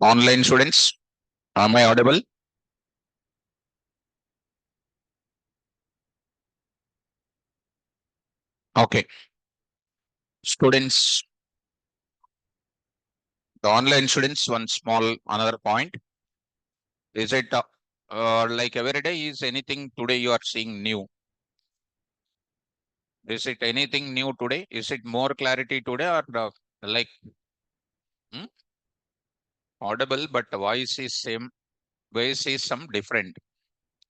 Online students, am I audible? Okay. Students, the online students, one small another point. Is it like every day is anything today you are seeing new? Is it anything new today? Is it more clarity today or like hmm, audible but the voice is same? Voice is some different.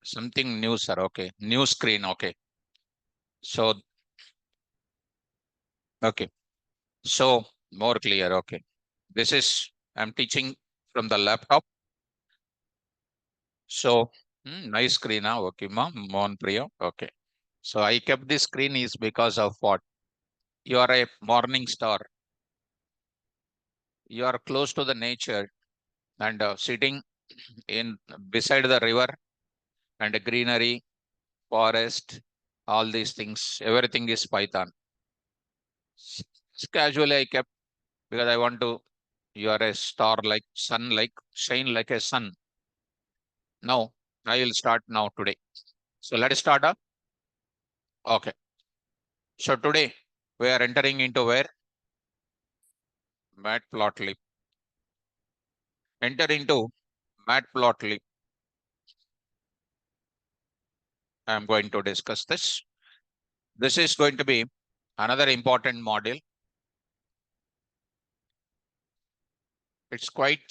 Something new, sir. Okay. New screen. Okay. So, okay. So, more clear. Okay. This is, I'm teaching from the laptop. So, nice screen. Okay, ma'am. Mon Priya. Okay. So I kept this screen is because of what? You are a morning star. You are close to the nature and sitting in beside the river and greenery, forest, all these things. Everything is Python. Casually I kept because I want to. You are a star like sun, like shine like a sun. Now I will start now today. So let's start up. Okay. So today we are entering into where? Matplotlib. Enter into Matplotlib. I am going to discuss this. This is going to be another important module. It's quite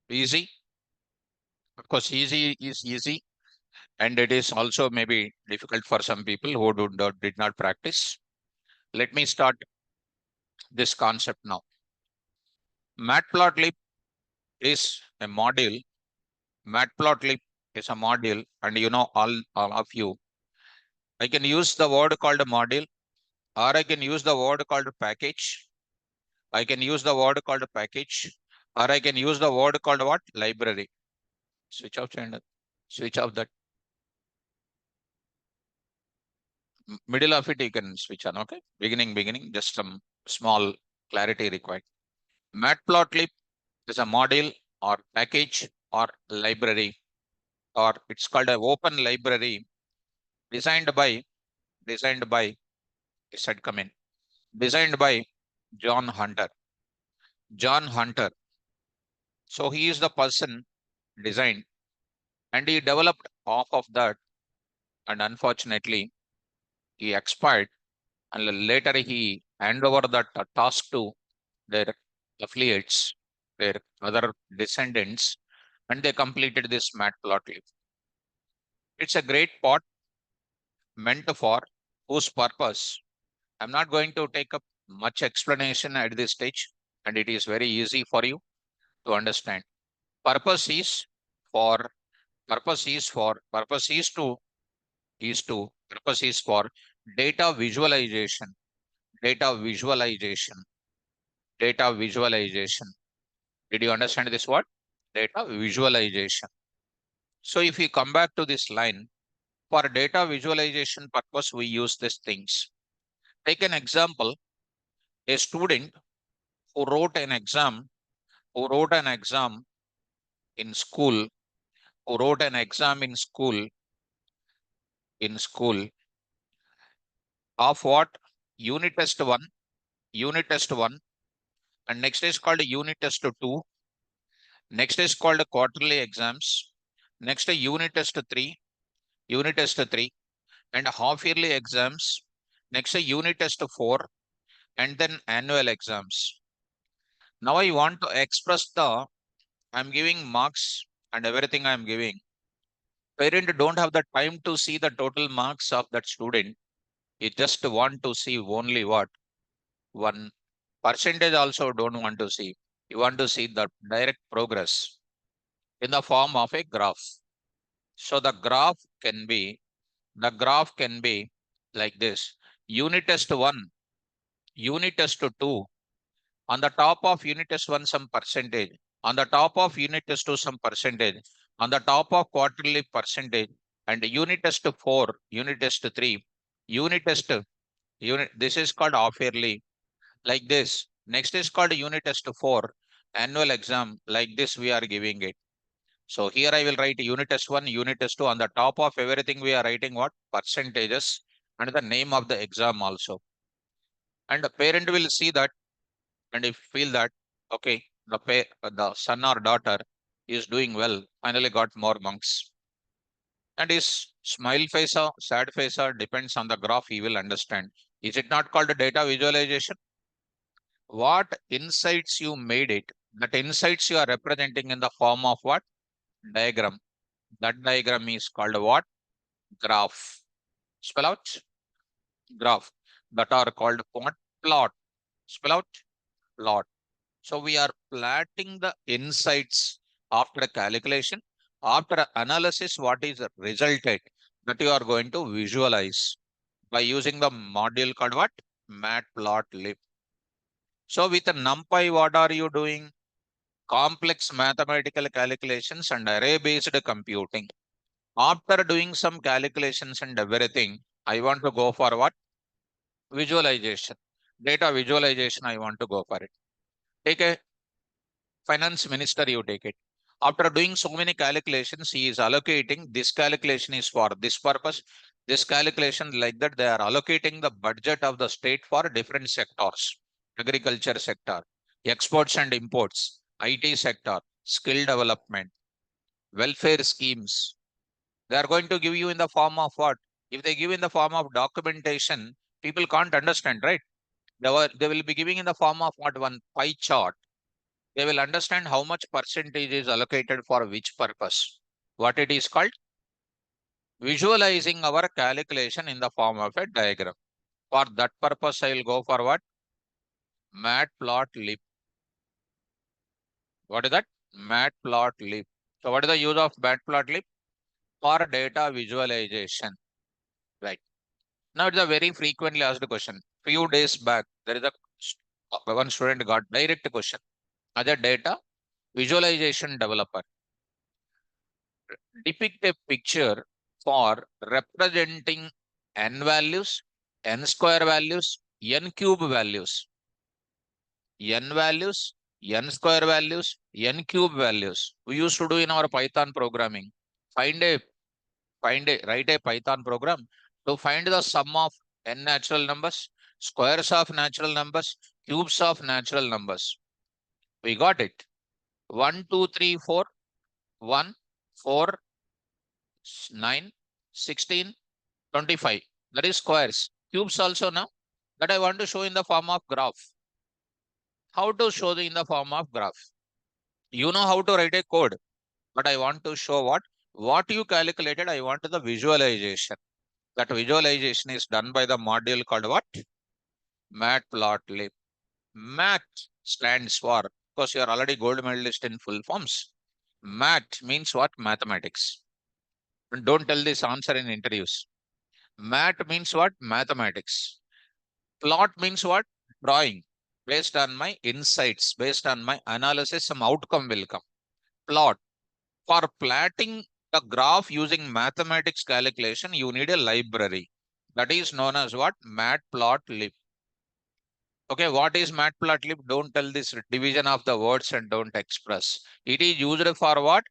easy. Of course, easy is easy, and it is also maybe difficult for some people who did not practice. Let me start this concept now. Matplotlib is a module. Matplotlib is a module, and you know all of you. I can use the word called module, or I can use the word called package. I can use the word called package, or I can use the word called what? Library. Switch off and switch off that middle of it. You can switch on. Okay. Beginning, just some small clarity required. Matplotlib is a module or package or library, or it's called an open library designed by, designed by, it said come in, designed by John Hunter. John Hunter. So he is the person designed and he developed off of that. And unfortunately, he expired and later he hand over that task to their affiliates, their other descendants, and they completed this matplotlib. It's a great pot meant for whose purpose. I'm not going to take up much explanation at this stage, and it is very easy for you to understand. Purpose is for purpose is for data visualization, data visualization, data visualization. Did you understand this word? Data visualization. So if we come back to this line, for data visualization purpose, we use these things. Take an example, a student who wrote an exam, who wrote an exam in school, who wrote an exam in school of what? Unit test 1, unit test 1, and next is called unit test 2, next is called quarterly exams, next unit test 3, unit test 3, and half yearly exams, next unit test 4, and then annual exams. Now I want to express I'm giving marks and everything I'm giving. Parent don't have the time to see the total marks of that student. You just want to see only what? One percentage also don't want to see. You want to see the direct progress in the form of a graph. So the graph can be like this. Unit test 1, unit test 2, on the top of unit test 1 some percentage, on the top of unit test 2 some percentage, on the top of quarterly percentage, and unit test 4, unit test 3, unit test unit, this is called half yearly, like this. Next is called unit test 4, annual exam like this we are giving it. So here I will write unit test 1, unit test 2. On the top of everything we are writing what? Percentages and the name of the exam also. And the parent will see that and if feel that, okay, the son or daughter is doing well, finally got more marks. And his smile face or sad face or depends on the graph, he will understand. Is it not called a data visualization? What insights you made it, that insights you are representing in the form of what? Diagram. That diagram is called what? Graph. Spell out graph. That are called what? Plot. Spell out plot. So we are plotting the insights after calculation, after analysis, what is resulted that you are going to visualize by using the module called what? Matplotlib. So with NumPy, what are you doing? Complex mathematical calculations and array-based computing. After doing some calculations and everything, I want to go for what? Visualization. Data visualization, I want to go for it. Take a finance minister, you take it. After doing so many calculations, he is allocating this calculation is for this purpose. This calculation like that, they are allocating the budget of the state for different sectors. Agriculture sector, exports and imports, IT sector, skill development, welfare schemes. They are going to give you in the form of what? If they give in the form of documentation, people can't understand, right? They will be giving in the form of what? One pie chart. They will understand how much percentage is allocated for which purpose. What it is called? Visualizing our calculation in the form of a diagram. For that purpose, I will go for what? Matplotlib. What is that? Matplotlib. So what is the use of Matplotlib? For data visualization. Right. Now it's a very frequently asked question. Few days back, there is a one student got direct question. As a data visualization developer, depict a picture for representing n values, n square values, n cube values, n values, n square values, n cube values. We used to do in our Python programming. Write a Python program to find the sum of n natural numbers, squares of natural numbers, cubes of natural numbers. We got it. 1, 2, 3, 4, 1, 4, 9, 16, 25. That is squares. Cubes also now that I want to show in the form of graph. How to show in the form of graph? You know how to write a code, but I want to show what? What you calculated, I want the visualization. That visualization is done by the module called what? Matplotlib. Math stands for, because you are already gold medalist in full forms. Math means what? Mathematics. And don't tell this answer in interviews. Math means what? Mathematics. Plot means what? Drawing. Based on my insights, based on my analysis, some outcome will come. Plot. For plotting the graph using mathematics calculation, you need a library. That is known as what? Matplotlib. Okay, what is Matplotlib? Don't tell this division of the words and don't express. It is used for what?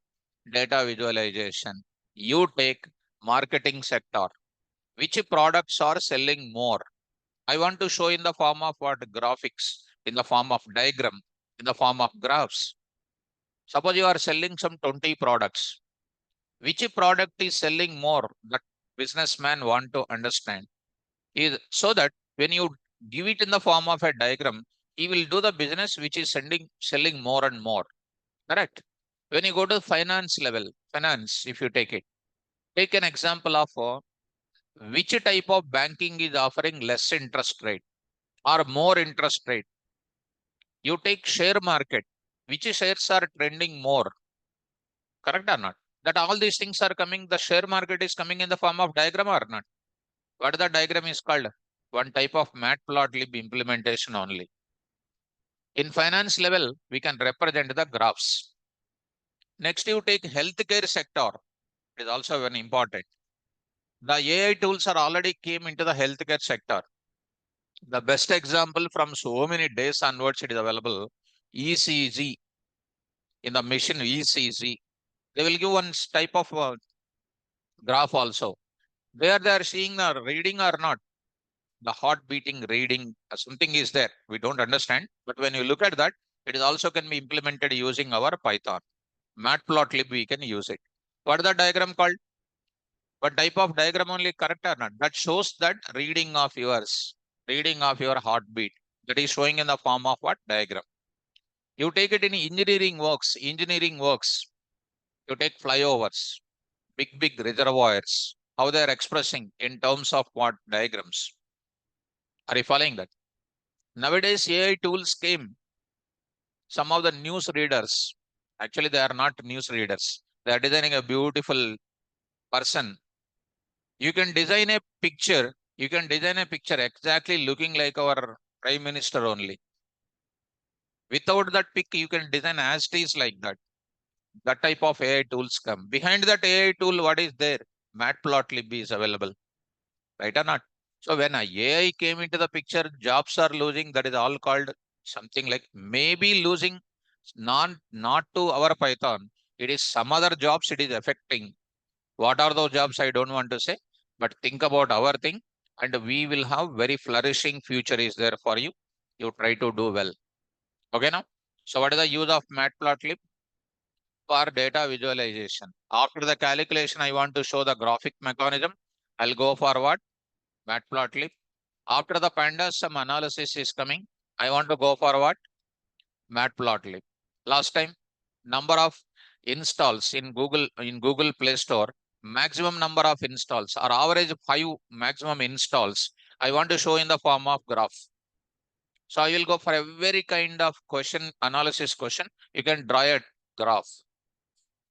Data visualization. You take marketing sector. Which products are selling more? I want to show in the form of what? Graphics, in the form of diagram, in the form of graphs. Suppose you are selling some 20 products. Which product is selling more? That businessman want to understand. Is so that when you give it in the form of a diagram, he will do the business which is selling more and more. Correct? When you go to finance level, finance, if you take an example of which type of banking is offering less interest rate or more interest rate. You take share market, which shares are trending more, correct or not? That all these things are coming, the share market is coming in the form of diagram or not? What the diagram is called? One type of matplotlib implementation only. In finance level, we can represent the graphs. Next, you take healthcare sector. It is also very important. The AI tools are already came into the healthcare sector. The best example from so many days onwards, it is available. ECG. in the machine ECG. They will give one type of graph also, where they are seeing the reading or not, the heart beating reading, something is there. We don't understand, but when you look at that, it is also can be implemented using our Python. Matplotlib, we can use it. What is the diagram called? What type of diagram only correct or not? That shows that reading of yours, reading of your heartbeat. That is showing in the form of what diagram. You take it in engineering works. You take flyovers, big reservoirs, how they are expressing in terms of what diagrams. Are you following that? Nowadays, AI tools came. Some of the news readers, actually, they are not news readers. They are designing a beautiful person. You can design a picture. You can design a picture exactly looking like our prime minister only. Without that pic, you can design as it is like that. That type of AI tools come. Behind that AI tool, what is there? Matplotlib is available, right or not? So when a AI came into the picture, jobs are losing. That is all called something like maybe losing, not to our Python. It is some other jobs it is affecting. What are those jobs? I don't want to say, but think about our thing, and we will have very flourishing future is there for you. You try to do well. Okay now. So what is the use of Matplotlib? For data visualization? After the calculation, I want to show the graphic mechanism. I'll go for what? Matplotlib. After the pandas, some analysis is coming. I want to go for what? Matplotlib. Last time, number of installs in Google Play Store, maximum number of installs or average 5 maximum installs. I want to show in the form of graph. So I will go for a very kind of question analysis question. You can draw a graph.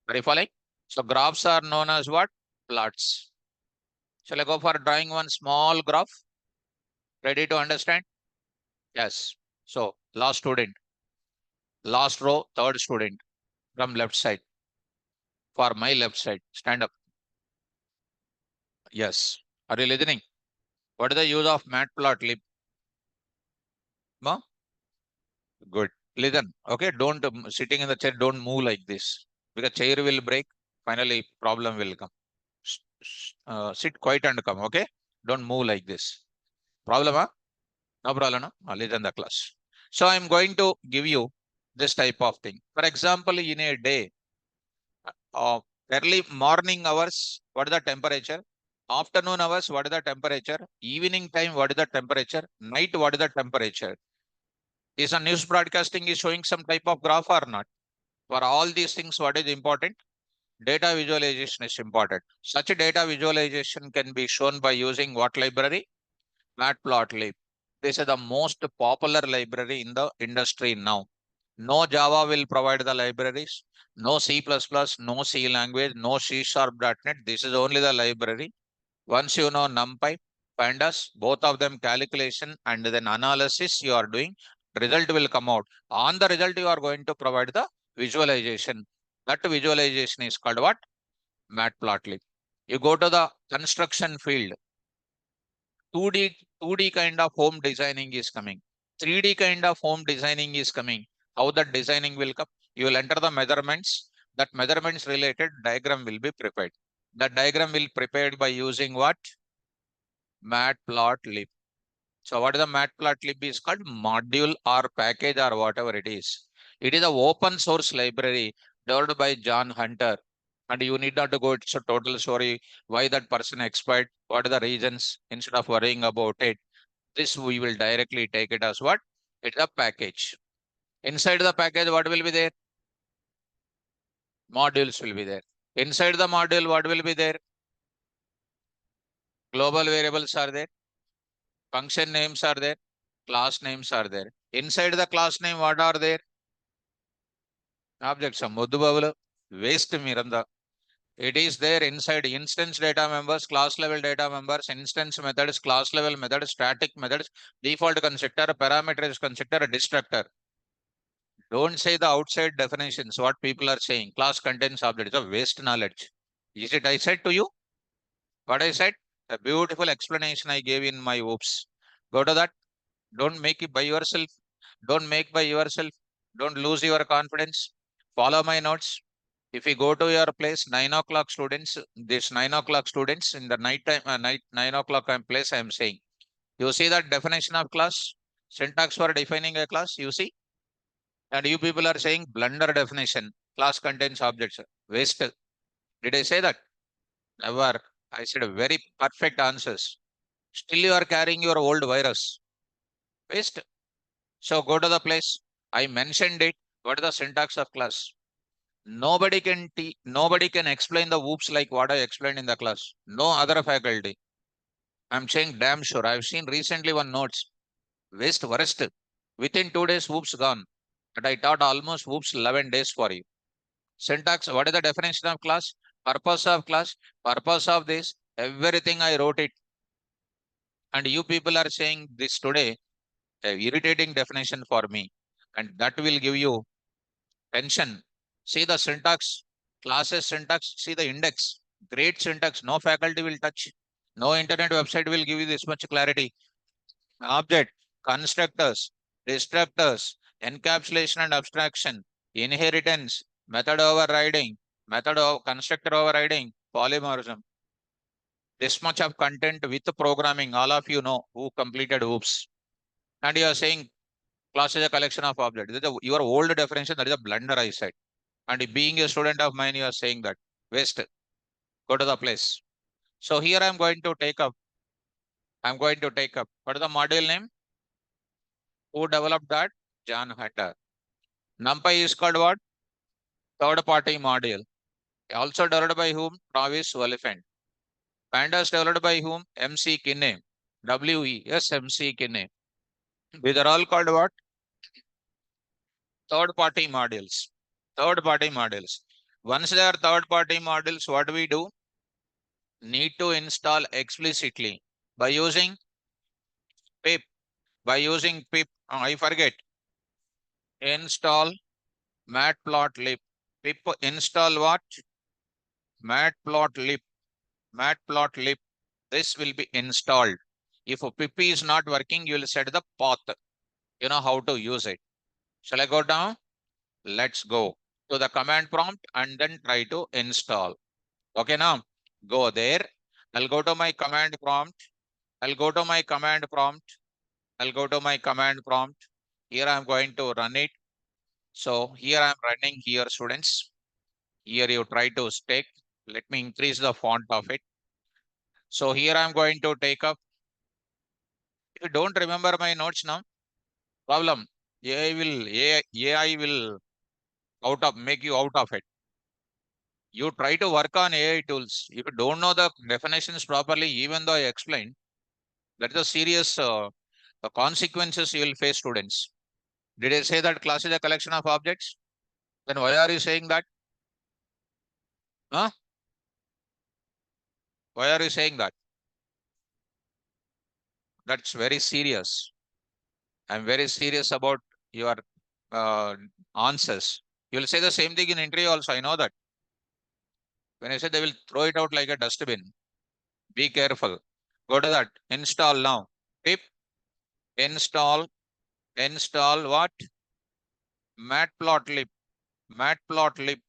Are you following? So graphs are known as what? Plots. Shall I go for drawing one small graph? Ready to understand? Yes. So last row, third student from left side. For my left side, stand up. Yes. Are you listening? What is the use of Matplotlib? No? Good. Listen. Okay. Don't sitting in the chair. Don't move like this because chair will break. Finally, problem will come. Sit quiet and come. Okay. Don't move like this. Problem? Huh? No problem. No? Listen the class. So I'm going to give you this type of thing. For example, in a day, uh, early morning hours, what is the temperature? Afternoon hours, what is the temperature? Evening time, what is the temperature? Night, what is the temperature? Is a news broadcasting is showing some type of graph or not? For all these things, what is important? Data visualization is important. Such a data visualization can be shown by using what library? Matplotlib. This is the most popular library in the industry now. No Java will provide the libraries. No C++, no C language, no C Sharp.NET. This is only the library. Once you know NumPy, pandas, both of them calculation and then analysis you are doing, result will come out. On the result, you are going to provide the visualization. That visualization is called what? Matplotlib. You go to the construction field. 2D kind of home designing is coming. 3D kind of home designing is coming. How that designing will come? You will enter the measurements. That measurements related diagram will be prepared. That diagram will prepared by using what? Matplotlib. So what is the Matplotlib is called? Module or package or whatever it is. It is a open source library developed by John Hunter. And you need not to go, it's a total story, why that person expired, what are the reasons, instead of worrying about it. This we will directly take it as what? It's a package. Inside the package, what will be there? Modules will be there. Inside the module, what will be there? Global variables are there. Function names are there. Class names are there. Inside the class name, what are there? Objects. Waste miranda. It is there inside instance data members, class level data members, instance methods, class level methods, static methods, default constructor, parameters constructor, destructor. Don't say the outside definitions, what people are saying. Class contains object. It's a waste knowledge. Is it I said to you? What I said? A beautiful explanation I gave in my oops. Go to that. Don't make it by yourself. Don't make by yourself. Don't lose your confidence. Follow my notes. If you go to your place, 9 o'clock students, this 9 o'clock students in the night time, 9 o'clock place, I am saying. You see that definition of class, syntax for defining a class, you see? And you people are saying blunder definition, class contains objects. Waste. Did I say that? Never. I said very perfect answers. Still you are carrying your old virus. Waste. So go to the place. I mentioned it. What is the syntax of class? Nobody can explain the whoops like what I explained in the class. No other faculty. I'm saying damn sure. I've seen recently one notes. Waste worst. Within 2 days, whoops gone. But I taught almost whoops 11 days for you. Syntax, what is the definition of class? Purpose of class, purpose of this, everything I wrote it. And you people are saying this today, a irritating definition for me. And that will give you tension. See the syntax, classes syntax, see the index. Great syntax, no faculty will touch. No internet website will give you this much clarity. Object, constructors, destructors, encapsulation and abstraction, inheritance, method overriding, method of constructor overriding, polymorphism. This much of content with programming, all of you know who completed OOPS. And you are saying class is a collection of objects. Your old definition, that is a blunder, I said. And being a student of mine, you are saying that. Waste. Go to the place. So here I'm going to take up. What is the module name? Who developed that? John Hunter. NumPy is called what? Third party module. Also developed by whom? Travis Oliphant. Pandas developed by whom? MC Kinney. WES MC Kinney. These are all called what? Third party modules. Third party modules. Once they are third party modules, what do we do? Need to install explicitly by using pip. By using pip, I forget. Install matplotlib. Pip install what? Matplotlib. Matplotlib. This will be installed. If a pip is not working, you will set the path. You know how to use it. Shall I go down? Let's go to the command prompt and then try to install. Okay, now go there. I'll go to my command prompt. I'll go to my command prompt. I'll go to my command prompt. Here I'm going to run it. So here I'm running here, students. Here you try to stick. Let me increase the font of it. So here I'm going to take up. If you don't remember my notes now, problem. AI will make you out of it. You try to work on AI tools. If you don't know the definitions properly, even though I explained, that is a serious consequences you will face, students. Did I say that class is a collection of objects? Then why are you saying that? Huh? Why are you saying that? That's very serious. I'm very serious about your answers. You will say the same thing in interview also. I know that. When I say they will throw it out like a dustbin, be careful. Go to that. Install now. Pip install what? Matplotlib. Matplotlib.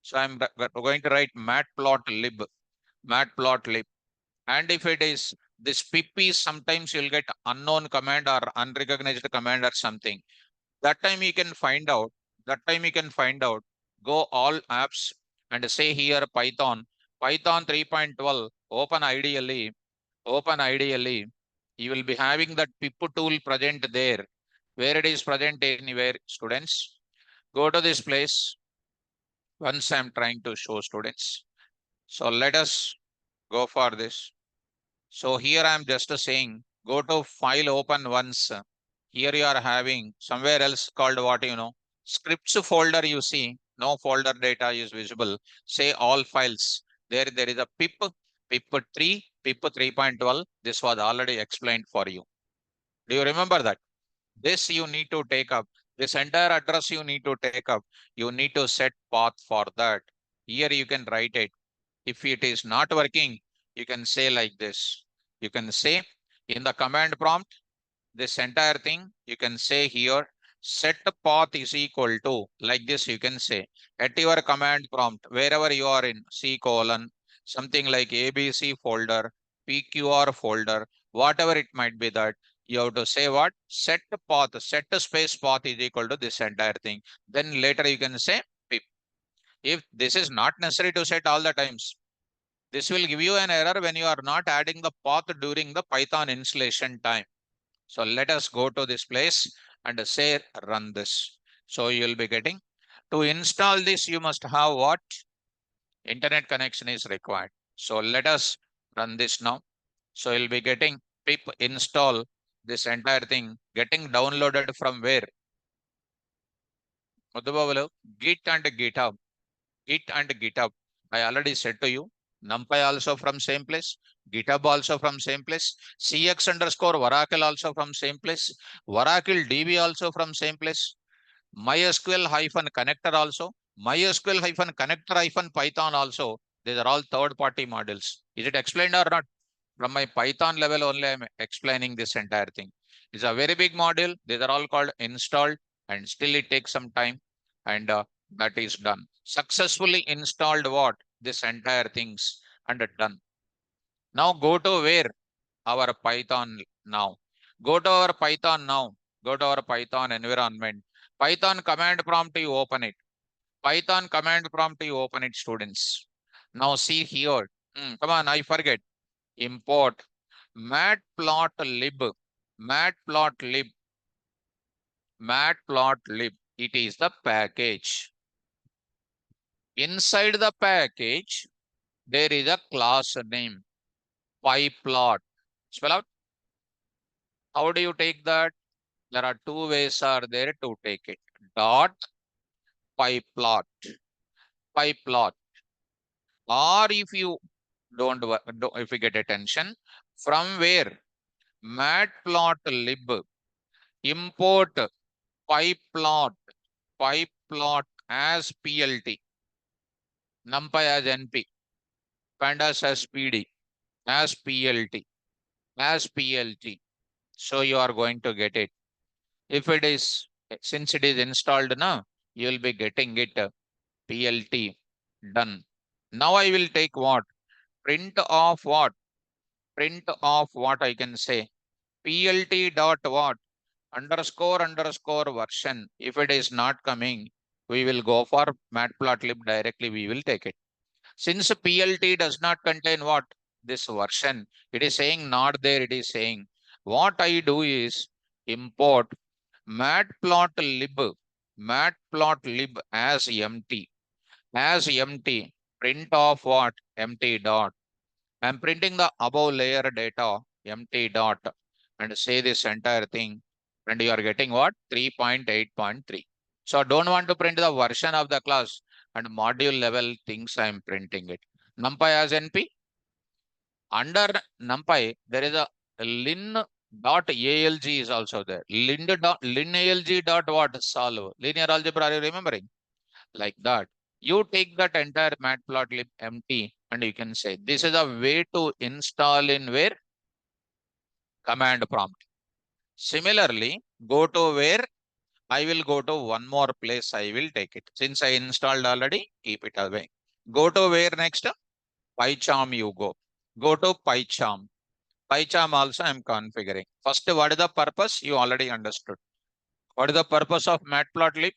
So I'm going to write matplotlib. Matplotlib. And if it is this pip is, sometimes you'll get unknown command or unrecognized command or something. That time you can find out. Go all apps and say here Python. Python 3.12. Open ideally. You will be having that pip tool present there. Where it is present anywhere, students. Go to this place. Once I'm trying to show students. So let us go for this. So here I'm just saying, go to file open once. Here you are having somewhere else called what scripts folder you see. No folder data is visible. Say all files. There is a pip 3.12. This was already explained for you. Do you remember that? This you need to take up. This entire address you need to take up. You need to set path for that. Here you can write it. If it is not working, you can say like this. You can say in the command prompt, this entire thing, you can say here, set path is equal to, like this you can say, at your command prompt, wherever you are in C colon, something like ABC folder, PQR folder, whatever it might be, that you have to say what? Set path, set space path is equal to this entire thing. Then later you can say pip. If this is not necessary to set all the times, this will give you an error when you are not adding the path during the Python installation time. So let us go to this place and say run this. So you will be getting, to install this, you must have what? Internet connection is required. So let us run this now. So you'll be getting pip install, this entire thing getting downloaded from where? Madhubabalu, Git and GitHub. Git and GitHub. I already said to you, NumPy also from same place, GitHub also from same place, CX underscore Oracle also from same place, Oracle DB also from same place, MySQL hyphen connector also, MySQL hyphen connector hyphen Python also. These are all third party modules. Is it explained or not? From my Python level only, I'm explaining this entire thing. It's a very big module. These are all called installed, and still it takes some time, and that is done. Successfully installed what? This entire things and done. Now go to where? Our Python now. Go to our Python now. Go to our Python environment. Python command prompt, you open it. Python command prompt, you open it, students. Now see here. Come on, I forget. Import matplotlib. Matplotlib. Matplotlib. It is the package. Inside the package, there is a class name, pyplot. Spell out. How do you take that? There are two ways are there to take it. Dot pyplot. Pyplot. Or if you if you get attention, from where? Matplotlib. Import pyplot. Pyplot as PLT. NumPy as NP. Pandas as PD. As PLT. As PLT. So you are going to get it. If it is, since it is installed now, you will be getting it PLT done. Now I will take what? Print of what? Print of what I can say? PLT dot what? Underscore version. If it is not coming, we will go for matplotlib directly. We will take it. Since PLT does not contain what? This version. It is saying not there. It is saying what I do is import matplotlib. Matplotlib as empty. As empty. Print of what? Empty dot. I'm printing the above layer data empty dot and say this entire thing, and you are getting what? 3.8.3. So I don't want to print the version of the class and module level things I'm printing it. NumPy as NP. Under NumPy, there is a lin.alg is also there. Lin.alg dot what? Solve. Linear algebra, are you remembering? Like that. You take that entire matplotlib empty and you can say this is a way to install in where? Command prompt. Similarly, go to where? I will go to one more place. I will take it. Since I installed already, keep it away. Go to where next? PyCharm you go. Go to PyCharm. PyCharm also I am configuring. First, what is the purpose? You already understood. What is the purpose of matplotlib?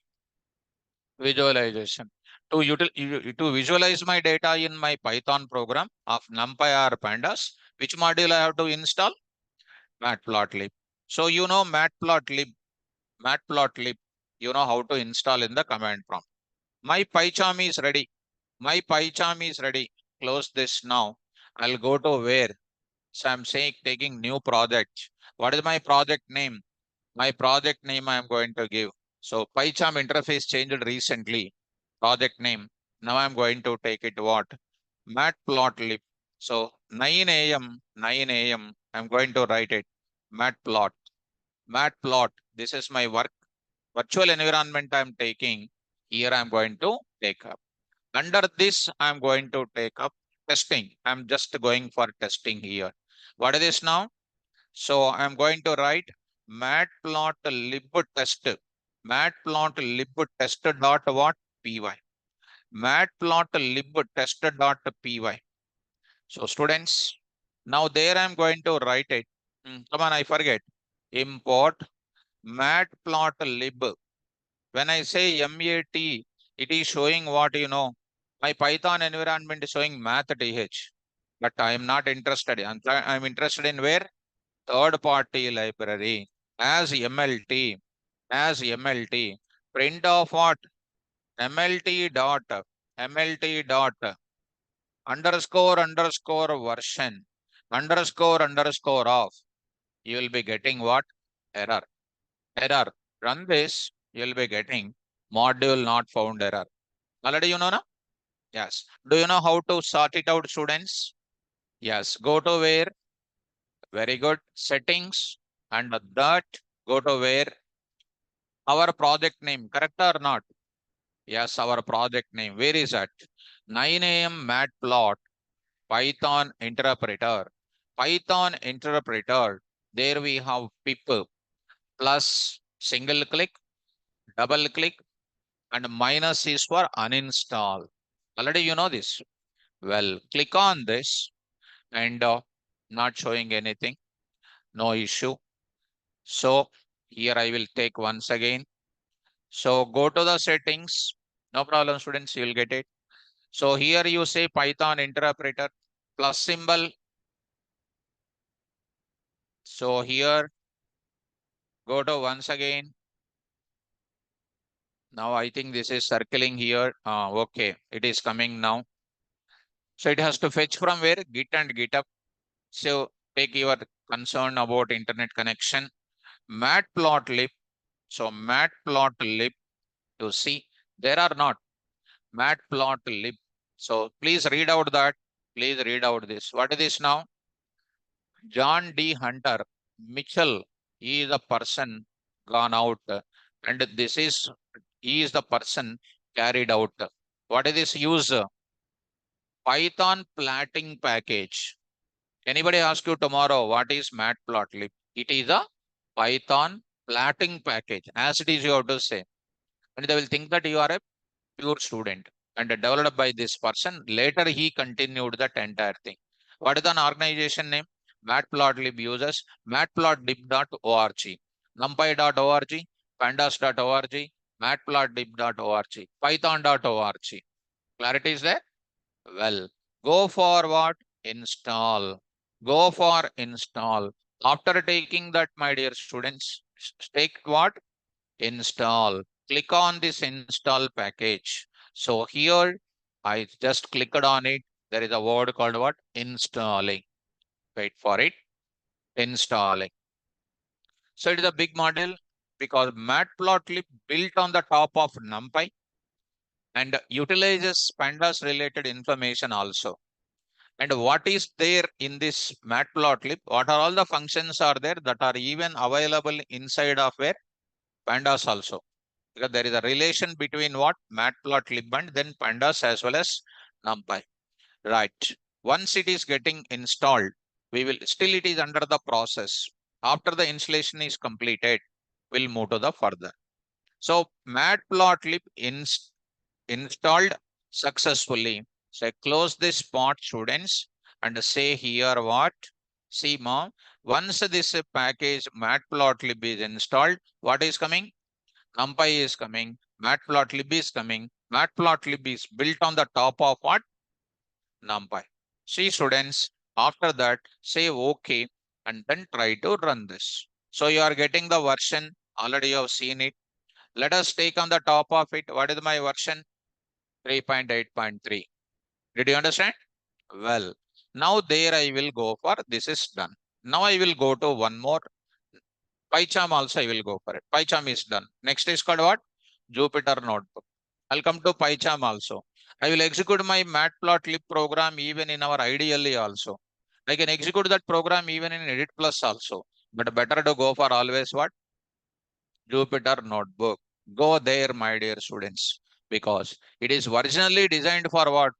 Visualization. To visualize my data in my Python program of NumPy or Pandas, which module I have to install? Matplotlib. So you know Matplotlib, you know how to install in the command prompt. My PyCharm is ready. My PyCharm is ready. Close this now. I'll go to where? So I'm saying taking new project. What is my project name? My project name I am going to give. So PyCharm interface changed recently. Project name. Now I'm going to take it what? Matplotlib. So 9 a.m. 9 a.m. I'm going to write it. Matplot. Matplot. This is my work. Virtual environment I'm taking. Here I'm going to take up. Under this, I'm going to take up testing. I'm just going for testing here. What is this now? So I'm going to write matplotlib test. matplotlib test dot what? Py. Matplotlib test dot py. So students, now there I'm going to write it. Come on, I forget. Import matplotlib. When I say MAT, it is showing what you know. My Python environment is showing math.th, but I am not interested. I'm interested in where? Third party library as MLT, as MLT. Print of what? MLT dot, MLT dot, underscore underscore version, underscore underscore of. You will be getting what? Error. Error. Run this, you will be getting module not found error. Already you know now? Yes. Do you know how to sort it out, students? Yes. Go to where? Very good. Settings. And that go to where? Our project name. Correct or not? Yes, our project name. Where is that? 9 a.m. matplot. Python interpreter. Python interpreter. There we have pip plus single click, double click, and minus is for uninstall. Already you know this. Well, click on this and not showing anything. No issue. So here I will take once again. So go to the settings. No problem, students. You will get it. So here you say Python interpreter plus symbol. So here go to once again. Now I think this is circling here. Okay, it is coming now. So it has to fetch from where? Git and GitHub. So take your concern about internet connection. Matplotlib. So matplotlib to see there are not matplotlib. So please read out that. Please read out this. What is this now? John D. Hunter Mitchell. He is the person gone out, and this is he is the person carried out. What is this use? Python plotting package. Anybody ask you tomorrow what is matplotlib? It is a Python plotting package. As it is, you have to say, and they will think that you are a pure student and developed by this person. Later, he continued that entire thing. What is the organization name? Matplotlib uses matplotlib.org, numpy.org, pandas.org, matplotlib.org, python.org. Clarity is there? Well, go for what? Install. Go for install. After taking that, my dear students, take what? Install. Click on this install package. So here I just clicked on it. There is a word called what? Installing. Wait for it. Installing. So it is a big model because Matplotlib built on the top of NumPy and utilizes pandas related information also. And what is there in this Matplotlib? What are all the functions are there that are even available inside of where? Pandas also. Because there is a relation between what? Matplotlib and then pandas as well as NumPy. Right. Once it is getting installed, we will still it is under the process. After the installation is completed, we'll move to the further. So Matplotlib installed successfully. So close this part, students, and say here what? See, mom, once this package Matplotlib is installed, what is coming? NumPy is coming, Matplotlib is coming. Matplotlib is built on the top of what? NumPy. See, students, after that, say OK and then try to run this. So you are getting the version, already you have seen it. Let us take on the top of it. What is my version? 3.8.3. Did you understand? Well, now there I will go for this is done. Now I will go to one more. PyCharm also I will go for it. PyCharm is done. Next is called what? Jupyter Notebook. I'll come to PyCharm also. I will execute my matplotlib program even in our IDLE also. I can execute that program even in Edit Plus also. But better to go for always what? Jupyter Notebook. Go there, my dear students, because it is originally designed for what?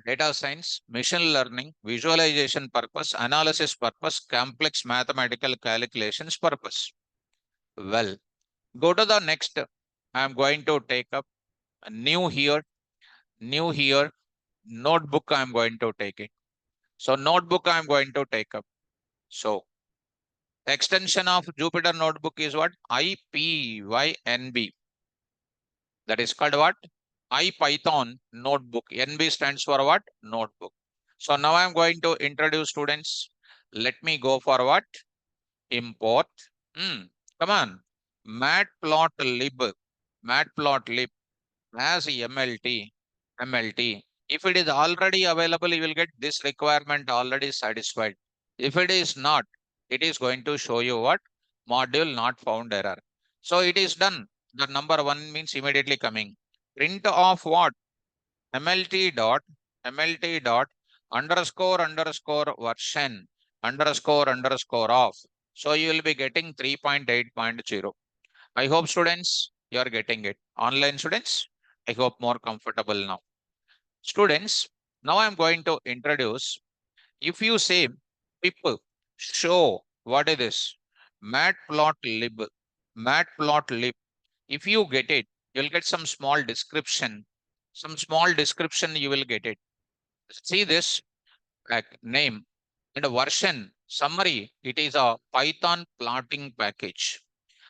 Data science, machine learning, visualization purpose, analysis purpose, complex mathematical calculations purpose. Well, Go to the next. I'm going to take up a new here, notebook. I'm going to take it. So notebook I'm going to take up. So extension of Jupyter notebook is what? IPYNB. That is called what? IPython notebook. NB stands for what? Notebook. So now I'm going to introduce students. Let me go for what? Import. Come on. Matplotlib. Matplotlib has MLT. MLT. If it is already available, you will get this requirement already satisfied. If it is not, it is going to show you what? Module not found error. So it is done. The number one means immediately coming. Print of what? MLT dot underscore version underscore of. So you will be getting 3.8.0. I hope students, you are getting it. Online students, I hope more comfortable now. Students, now I'm going to introduce, if you say people show, what is this? Matplotlib. Matplotlib. If you get it, you'll get some small description. Some small description you will get it. See this name and a version summary. It is a Python plotting package.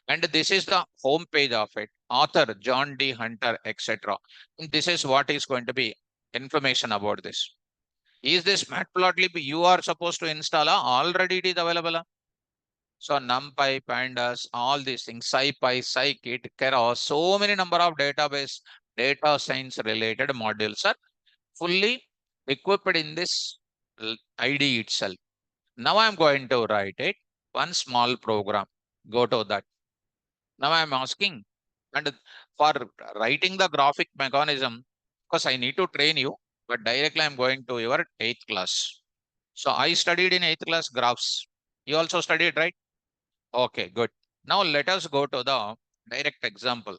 And this is the home page of it. Author John D. Hunter, etc. And this is what is going to be information about this. Is this matplotlib you are supposed to install? Already it is available. So NumPy, Pandas, all these things, SciPy, Scikit, Keras, so many number of database, data science related modules are fully equipped in this ID itself. Now I'm going to write it, one small program. Go to that. Now I'm asking, and for writing the graphic mechanism, because I need to train you, but directly I'm going to your 8th class. So I studied in 8th class graphs. You also studied, right? Okay, good. Now let us go to the direct example.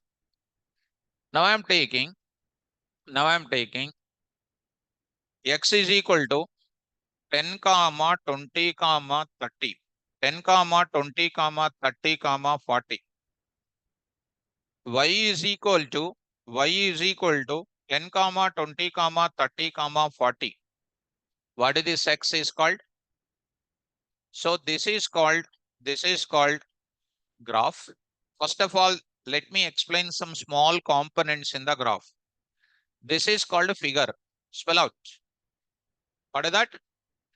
Now now I'm taking x is equal to 10 comma 20 comma 30. 10 comma 20 comma 30 comma 40. y is equal to y is equal to 10 comma 20 comma 30 comma 40. What is this x is called? So this is called graph. First of all, let me explain some small components in the graph. This is called a figure. Spell out. What is that?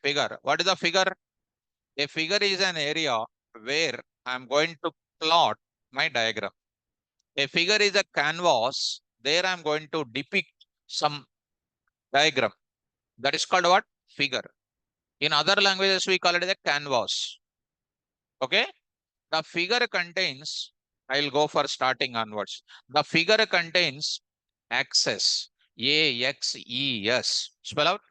Figure. What is a figure? A figure is an area where I'm going to plot my diagram. A figure is a canvas. There I'm going to depict some diagram. That is called what? Figure. In other languages, we call it a canvas. Okay? The figure contains, I'll go for starting onwards. The figure contains axes. AXES. Spell out.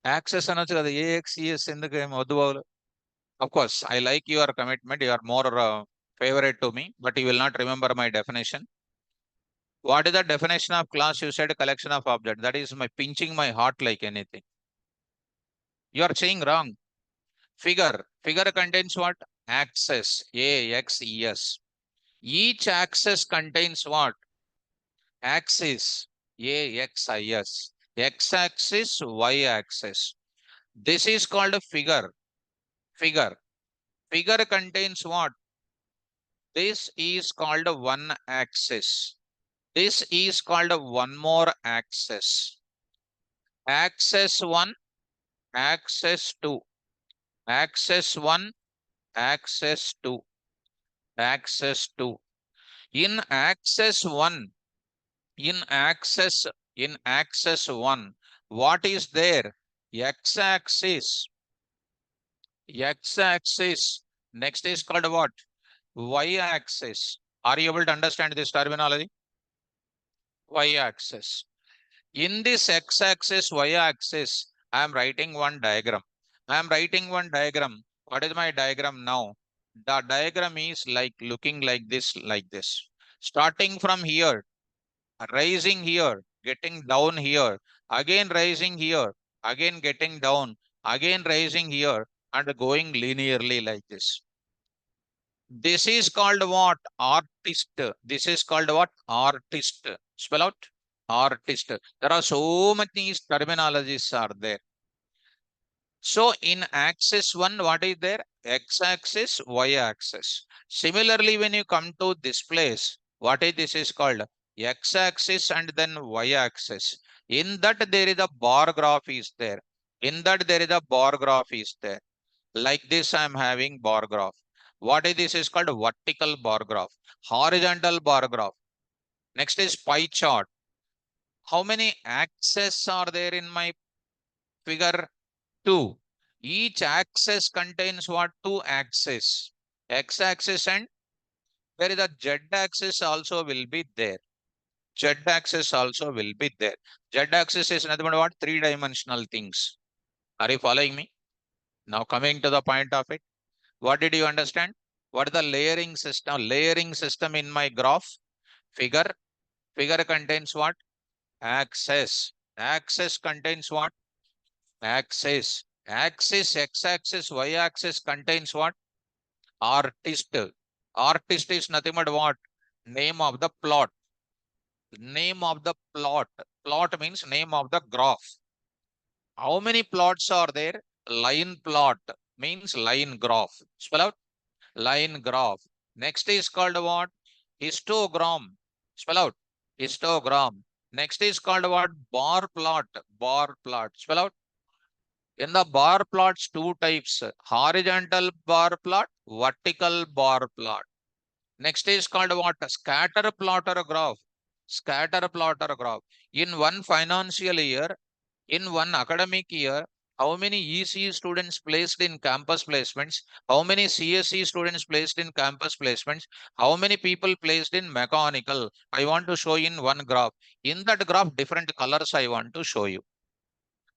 Axes అనొచ్చు కదా, AXES ఎందుకు ఏం వద్దు బాబులు. Of course, I like your commitment. You are more favorite to me, but you will not remember my definition. What is the definition of class? You said collection of objects. That is my pinching my heart like anything. You are saying wrong. Figure. Figure contains what? Axis. AXES. Each axis contains what? Axis. AXIS. X-axis, Y-axis. This is called a figure. Figure. Figure contains what? This is called a one axis. This is called a one more axis. Axis 1, axis 2. Axis 1, axis 2. Axis 2. In axis 1, in axis 1, what is there? X-axis. X-axis. Next is called what? Y-axis. Are you able to understand this terminology? Y-axis. In this x-axis, y-axis, I am writing one diagram. I am writing one diagram. What is my diagram now? The diagram is like looking like this, like this. Starting from here, rising here, getting down here, again rising here, again getting down, again rising here, and going linearly like this. This is called what? Artist. This is called what? Artist. Spell out. Artist. There are so many terminologies are there. So in axis 1, what is there? X-axis, Y-axis. Similarly, when you come to this place, what is this is called? X-axis and then Y-axis. In that there is a bar graph is there. In that there is a bar graph is there. Like this, I am having bar graph. What is this is called vertical bar graph. Horizontal bar graph. Next is pie chart. How many axes are there in my figure? 2. Each axis contains what? 2 axes. X-axis and there is a Z-axis also will be there. Z-axis also will be there. Z-axis is nothing but what? 3-dimensional things. Are you following me? Now coming to the point of it. What did you understand? What is the layering system? Layering system in my graph. Figure. Figure contains what? Axis. Axis contains what? Axis. Axis, x-axis, y-axis contains what? Artist. Artist is nothing but what? Name of the plot. Name of the plot. Plot means name of the graph. How many plots are there? Line plot means line graph. Spell out. Line graph. Next is called what? Histogram. Spell out. Histogram. Next is called what? Bar plot. Bar plot. Spell out. In the bar plots, 2 types. Horizontal bar plot, vertical bar plot. Next is called what? Scatter plotter graph. Scatter plotter graph. In one financial year, in one academic year, how many EC students placed in campus placements? How many CSE students placed in campus placements? How many people placed in mechanical? I want to show in one graph. In that graph, different colors I want to show you.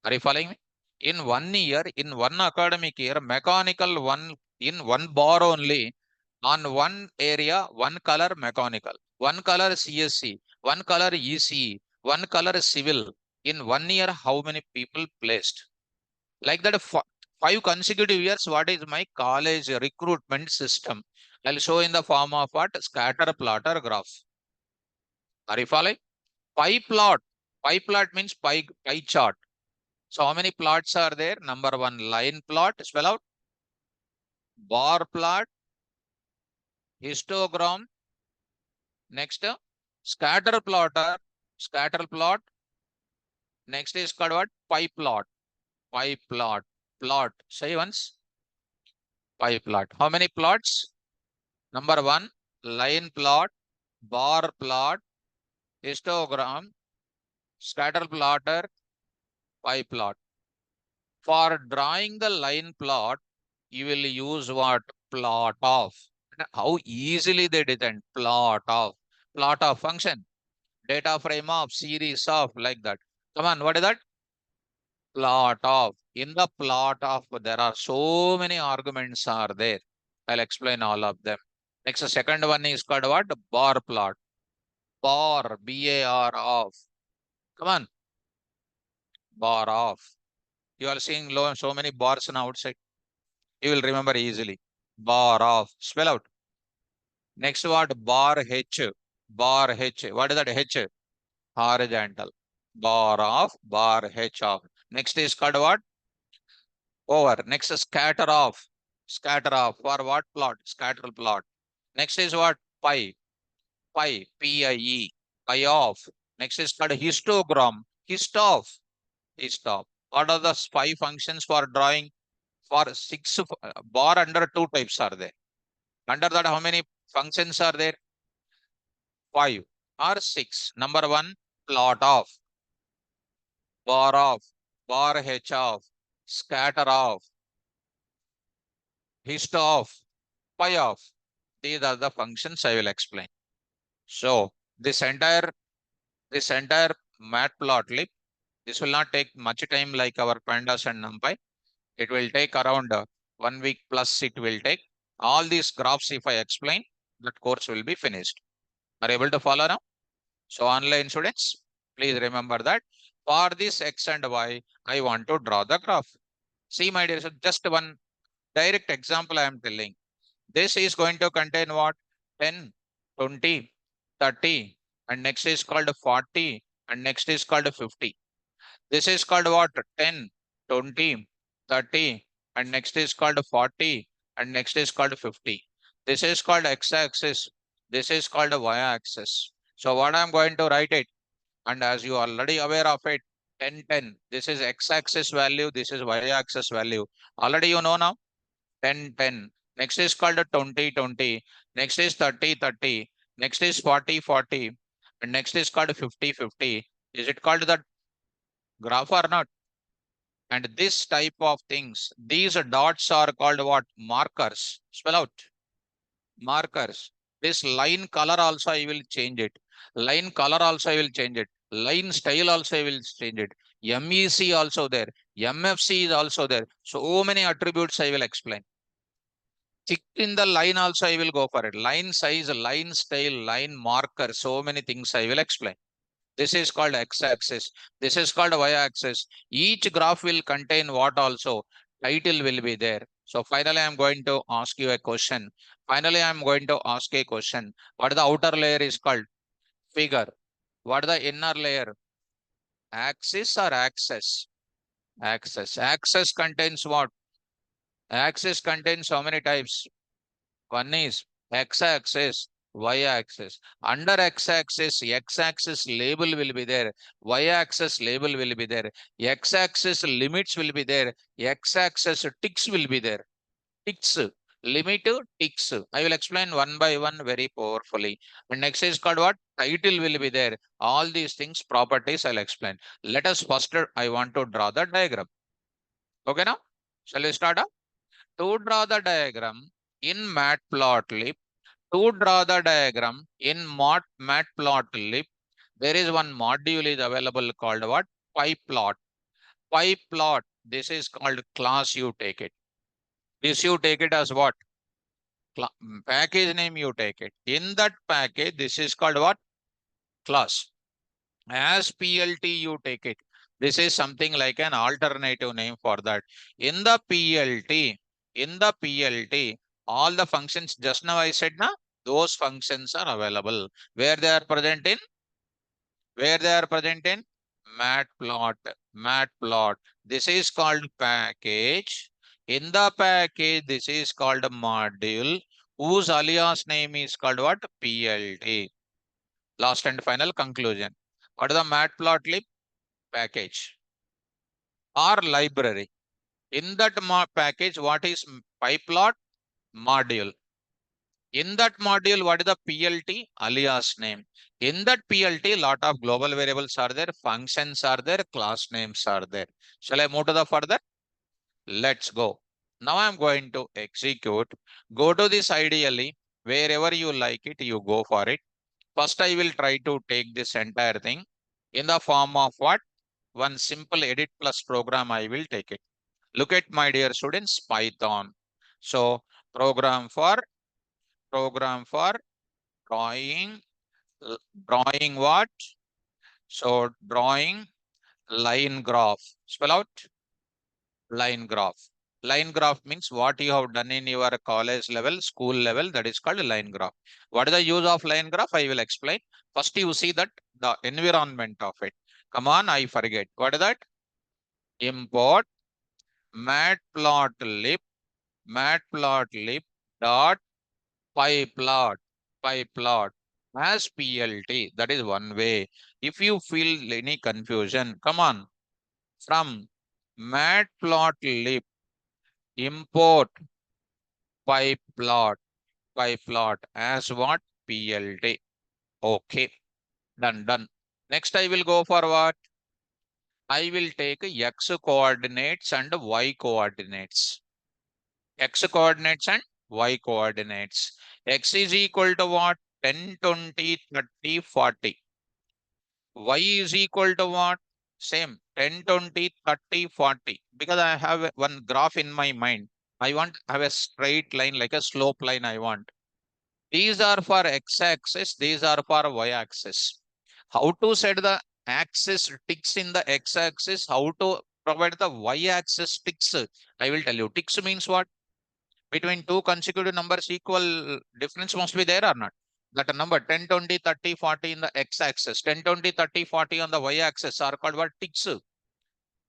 Are you following me? In 1 year, in one academic year, mechanical one in one bar only, on one area, one color mechanical, one color CSC, one color ECE, one color civil. In 1 year, how many people placed? Like that, 5 consecutive years, what is my college recruitment system? I'll show in the form of what? Scatter plotter graph. Are you following? Pie plot. Pie plot means pie chart. So how many plots are there? Number 1, line plot, spell out. Bar plot, histogram. Next, scatter plotter, scatter plot. Next is called what? Pie plot, pie plot, plot. Say once, pie plot. How many plots? Number 1, line plot, bar plot, histogram, scatter plotter, pie plot. For drawing the line plot, you will use what? Plot of. How easily they design plot of function, data frame of, series of, like that. Come on, what is that? Plot of. In the plot of, there are so many arguments are there. I'll explain all of them. Next, the second one is called what? Bar plot. Bar, B-A-R of. Come on, bar of. You are seeing so many bars on outside. You will remember easily. Bar of. Spell out. Next word, bar H. Bar H. What is that H? Horizontal. Bar of, bar H of. Next is called what? Over. Next is scatter off. Scatter off. For what plot? Scatter plot. Next is what? Pi. Pi. P-I-E. Pi off. Next is called histogram. Histoff. Histoff. What are the 5 functions for drawing? For 6 bar under 2 types are there. Under that, how many functions are there? 5 or 6. Number 1, plot of, bar of, bar H of, scatter of, hist of, pi of. These are the functions I will explain. So this entire matplotlib, this will not take much time like our pandas and numpy. It will take around 1 week plus it will take. All these graphs, if I explain, that course will be finished. Are you able to follow now? So online students, please remember that for this X and Y, I want to draw the graph. See, my dear, so just one direct example I am telling. This is going to contain what? 10, 20, 30, and next is called 40, and next is called 50. This is called what? 10, 20, 30, and next is called 40, and next is called 50. This is called x-axis. This is called a y-axis. So what I'm going to write it, and as you are already aware of it, 10, 10. This is x-axis value. This is y-axis value. Already you know now. 10, 10. Next is called a 20, 20. Next is 30, 30. Next is 40, 40. And next is called 50, 50. Is it called the graph or not? And this type of things, these dots are called what? Markers. Spell out. Markers. This line color also I will change it. Line color also I will change it. Line style also I will change it. MEC also there. MFC is also there. So many attributes I will explain. Thick in the line also I will go for it. Line size, line style, line marker. So many things I will explain. This is called x-axis. This is called y-axis. Each graph will contain what also? Title will be there. So finally, I'm going to ask you a question. Finally, I'm going to ask a question. What the outer layer is called? Figure. What the inner layer? Axis or axis? Axis. Axis contains what? Axis contains how many types? One is x-axis, y-axis. Under x-axis, x-axis label will be there. Y-axis label will be there. X-axis limits will be there. X-axis ticks will be there. Ticks. Limit ticks. I will explain one by one very powerfully. And next is called what? Title will be there. All these things, properties, I'll explain. Let us first, I want to draw the diagram. Okay now? Shall we start up? To draw the diagram in Matplotlib, to draw the diagram in Matplotlib, there is one module is available called what? PyPlot. PyPlot. This is called class. You take it. This you take it as what? Package name you take it. In that package, this is called what? Class. As PLT you take it. This is something like an alternative name for that. In the PLT, all the functions just now I said na, those functions are available. Where they are present in? Where they are present in? Matplot. This is called package. In the package, this is called a module whose alias name is called what? PLT. Last and final conclusion. What is the Matplotlib? Package or library. In that package, what is PyPlot? Module. In that module, what is the PLT? Alias name. In that PLT, lot of global variables are there, functions are there, class names are there. Shall I move to the further? Let's go. Now I'm going to execute. Go to this ideally. Wherever you like it, you go for it. First, I will try to take this entire thing in the form of what? One simple edit plus program I will take it. Look at my dear students, Python. So program for drawing, drawing what? So drawing line graph. Spell out line graph. Line graph means what you have done in your college level, school level, that is called line graph. What is the use of line graph? I will explain. First you see that the environment of it. Come on, I forget. What is that? Import matplotlib dot pyplot as PLT. That is one way. If you feel any confusion, come on. From matplotlib import pyplot as what? PLT. Okay, done. Next I will go for what? I will take x coordinates and y coordinates. X coordinates and y coordinates. X is equal to what? 10, 20, 30, 40. Y is equal to what? Same 10, 20, 30, 40. Because I have one graph in my mind. I want to have a straight line, like a slope line I want. These are for x-axis, these are for y-axis. How to set the axis ticks in the x-axis, how to provide the y-axis ticks, I will tell you. Ticks means what? between two consecutive numbers equal difference must be there or not? That number 10, 20, 30, 40 in the x-axis, 10, 20, 30, 40 on the y-axis are called what? Ticks.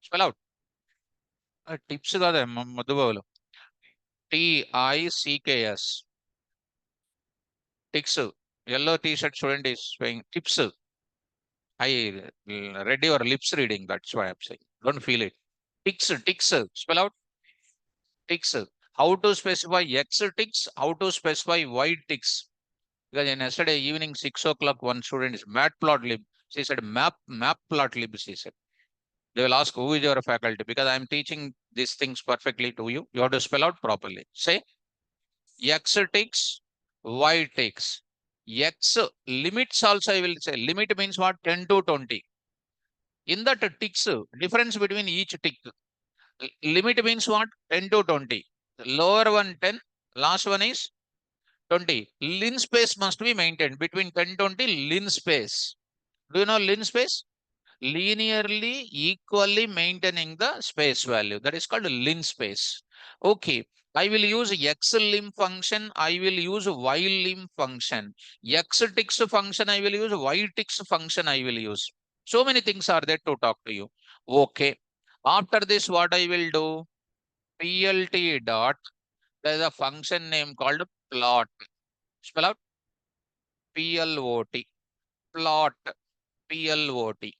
Spell out. Tips కాదే మధుబాబులు. TICKS. Ticks. Yellow t-shirt student is saying tips. I read your lips reading. That's why I'm saying. Don't feel it. Ticks, ticks. Spell out ticks. How to specify X ticks? How to specify Y ticks? Because in yesterday evening 6 o'clock, one student is matplotlib. She said mapplotib. She said they will ask who is your faculty because I am teaching these things perfectly to you. You have to spell out properly. Say X ticks, Y ticks. X limits also I will say. Limit means what? 10 to 20. In that ticks, difference between each tick. Limit means what? 10 to 20. Lower one 10, last one is 20. Lin space must be maintained between 10 20 lin space. Do you know lin space? Linearly equally maintaining the space value. That is called lin space. Okay. I will use x lim function. I will use y lim function. X ticks function I will use. Y ticks function I will use. So many things are there to talk to you. Okay. After this, what I will do? PLT dot. There is a function name called plot. Spell out PLOT. Plot. PLOT.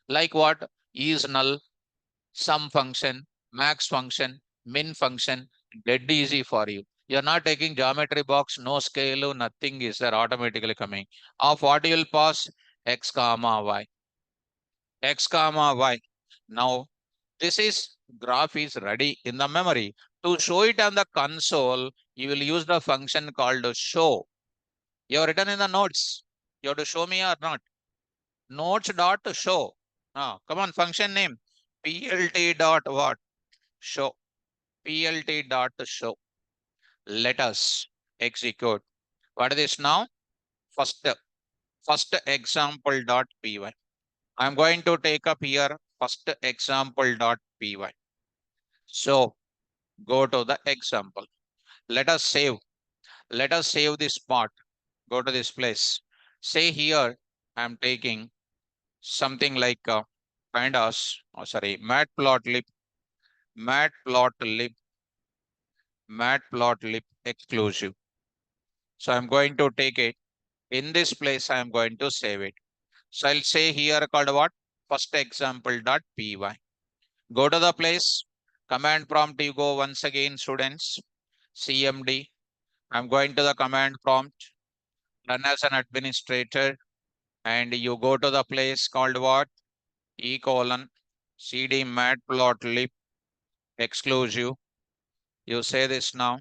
Like what? Is null, sum function, max function, min function. Dead easy for you. You're not taking geometry box, no scale, nothing is there automatically coming. Of what you will pass? X comma Y. X comma Y. Now, this is graph is ready in the memory. To show it on the console, you will use the function called show. You have written in the notes. You have to show me or not. Notes dot show. Come on, function name. PLT dot what? Show. PLT dot show. Let us execute. What is this now? First example dot py. I'm going to take up here first example dot py. So go to the example. Let us save. Let us save this part. Go to this place. Say here, I'm taking something like pandas, matplotlib, matplotlib, matplotlib exclusive. So I'm going to take it. In this place, I'm going to save it. So I'll say here called what? First example dot py. Go to the place. Command prompt, you go once again, students. CMD. I'm going to the command prompt. Run as an administrator. And you go to the place called what? E colon CD matplotlib exclusive. You say this now.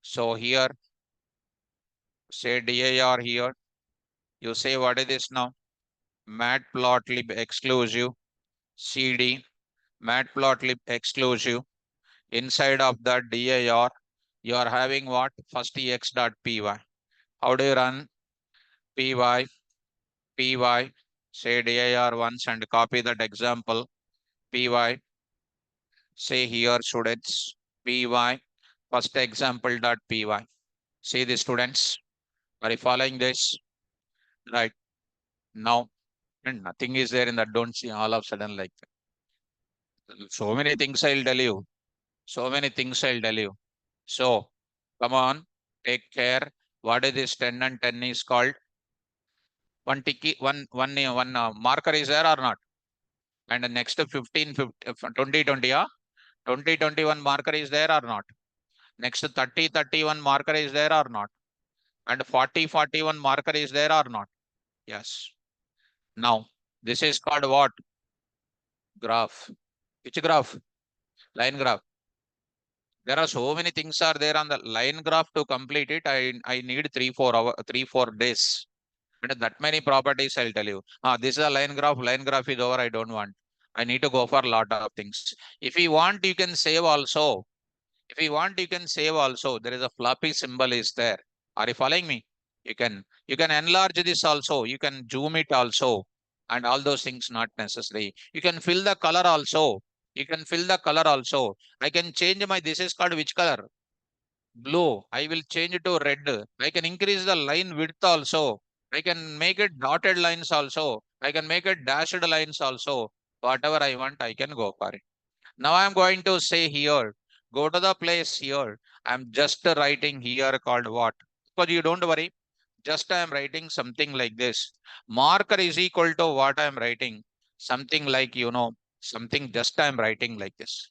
So here, say dir here. You say what is this now? Matplotlib exclusive CD matplotlib exclusive. Inside of the dir, you are having what? First ex.py. How do you run? py, say dir once and copy that example. Py, say here students, py, first example.py. See the students, are you following this? Right now, and nothing is there in that. Don't see all of a sudden like that. So many things I'll tell you. So many things I'll tell you. So come on, take care. What is this 10 and 10 is called? One ticky, one marker is there or not? And the next 15, 20, 20, 20, 21 marker is there or not? Next 30, 31 marker is there or not? And 40, 41 marker is there or not? Yes. Now, this is called what? Graph. Which graph? Line graph. There are so many things are there on the line graph. To complete it, I need 3 4 days. And that many properties I'll tell you. This is a line graph. Line graph is over. I don't want. I need to go for a lot of things. If you want, you can save also. If you want, you can save also. There is a floppy symbol is there. Are you following me? You can enlarge this also. You can zoom it also. And all those things not necessary. You can fill the color also. You can fill the color also. I can change this is called which color? Blue. I will change it to red. I can increase the line width also. I can make it dotted lines also. I can make it dashed lines also. Whatever I want, I can go for it. Now I'm going to say here, go to the place here. I'm just writing here called what? Because you don't worry. Just I am writing something like this. Marker is equal to what I am writing. Something like, something just I am writing like this.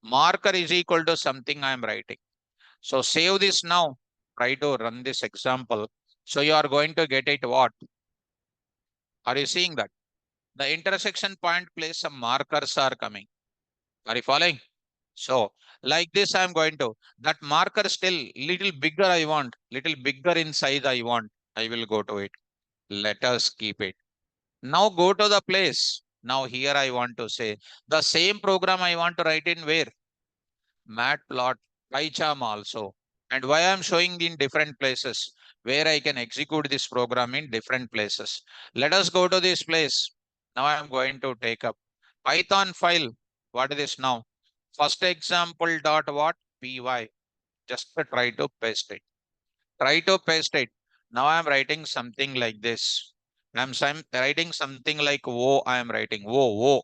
Marker is equal to something I am writing. So save this now. Try to run this example. So you are going to get it what? Are you seeing that? The intersection point place some markers are coming. Are you following? So like this, I'm going to, that marker still little bigger I want, little bigger in size I want. I will go to it. Let us keep it. Now go to the place. Now here I want to say the same program I want to write in where? Matplot, PyCharm also. And why I'm showing in different places where I can execute this program in different places. Let us go to this place. Now I'm going to take up Python file. What is this now? First example dot what? Py. Just to try to paste it. Try to paste it. Now I'm writing something like this. Writing something like O. I am writing O.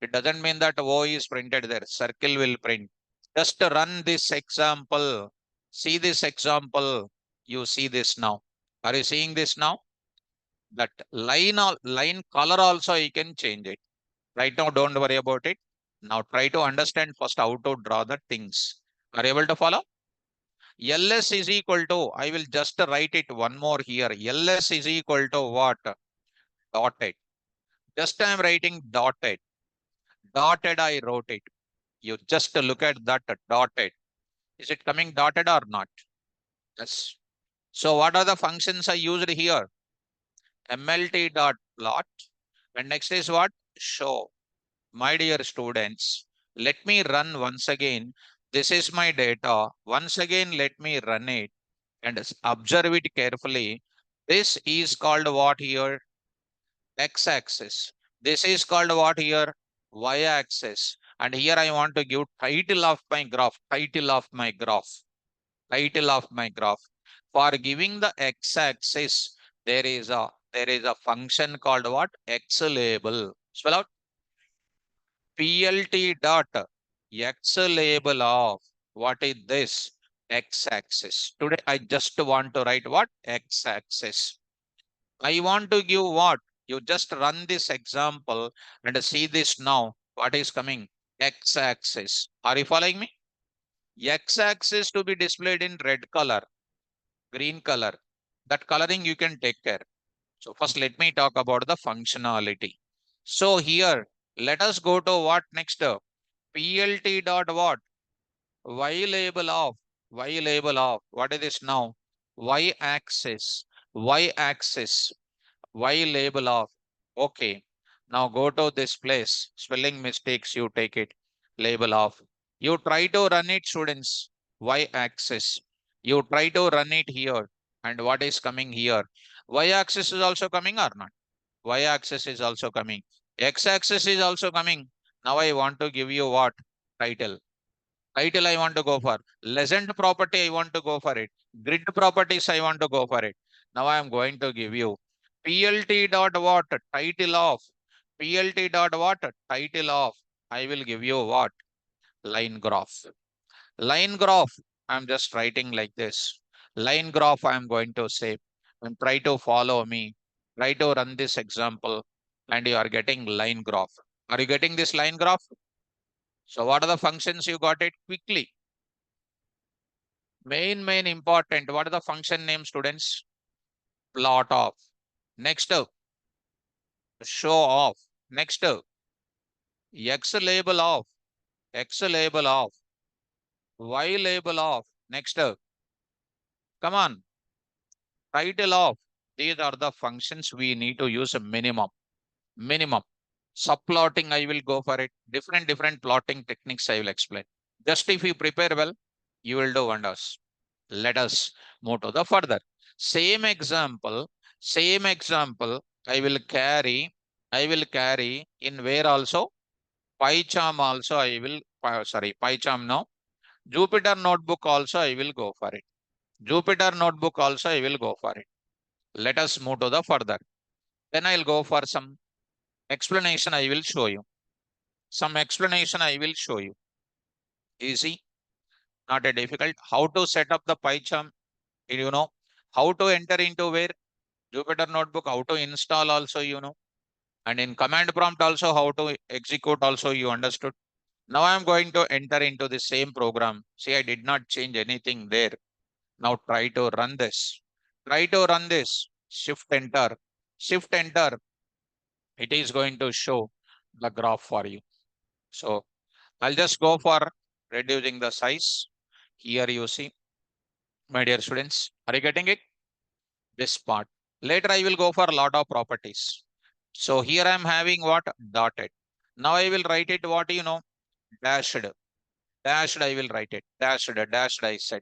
It doesn't mean that O is printed there. Circle will print. Just run this example. See this example. You see this now. Are you seeing this now? That line color also you can change it. Right now, don't worry about it. Now try to understand first how to draw the things. Are you able to follow? LS is equal to, I will just write it one more here. LS is equal to what? Dotted. Just I am writing dotted. Dotted, I wrote it. You just look at that dotted. Is it coming dotted or not? Yes. So what are the functions I used here? MLT dot plot. And next is what? Show. My dear students, let me run once again. This is my data. Once again, let me run it and observe it carefully. This is called what here? X-axis. This is called what here? Y-axis. And here I want to give title of my graph. Title of my graph. Title of my graph. For giving the x-axis, there is a function called what? X label. Spell out PLT dot X label of what is this? X-axis. Today I just want to write what? X-axis. I want to give what? You just run this example and see this now. What is coming? X-axis. Are you following me? X-axis to be displayed in red color, green color. That coloring you can take care. So first let me talk about the functionality. So here, let us go to what next? PLT dot what? Y label of. Y label of. What is this now? Y axis. Y axis. Y label of. Okay. Now go to this place. Spelling mistakes, you take it. Label of. You try to run it, students. Y axis. You try to run it here. And what is coming here? Y axis is also coming or not? Y axis is also coming. X axis is also coming. Now I want to give you what? Title. Title I want to go for. Legend property I want to go for it. Grid properties I want to go for it. Now I am going to give you PLT dot what? Title of. PLT dot what? Title of. I will give you what? Line graph. Line graph. I'm just writing like this. Line graph I'm going to say. And try to follow me. Try to run this example. And you are getting line graph. Are you getting this line graph? So what are the functions you got it quickly? Main important. What are the function name, students? Plot of. Next, show off. Next, X label of. X label of. Y label of. Next, come on. Title of. These are the functions we need to use a minimum. Minimum. Subplotting, I will go for it. Different plotting techniques I will explain. Just if you prepare well, you will do wonders. Let us move to the further. Same example, I will carry in where also? PyCharm also I will, PyCharm now. Jupyter Notebook also I will go for it. Jupyter Notebook also I will go for it. Let us move to the further. Then I'll go for some explanation I will show you. Some explanation I will show you. Easy, not a difficult. How to set up the PyCharm, you know. How to enter into where? Jupyter Notebook, how to install also, you know. And in command prompt also, how to execute also, you understood. Now I'm going to enter into the same program. See, I did not change anything there. Now try to run this. Try to run this. Shift enter. Shift enter. It is going to show the graph for you. So I'll just go for reducing the size. Here you see, my dear students, are you getting it? This part. Later I will go for a lot of properties. So here I am having what? Dotted. Now I will write it what you know? Dashed. Dashed I will write it. Dashed, dashed I said.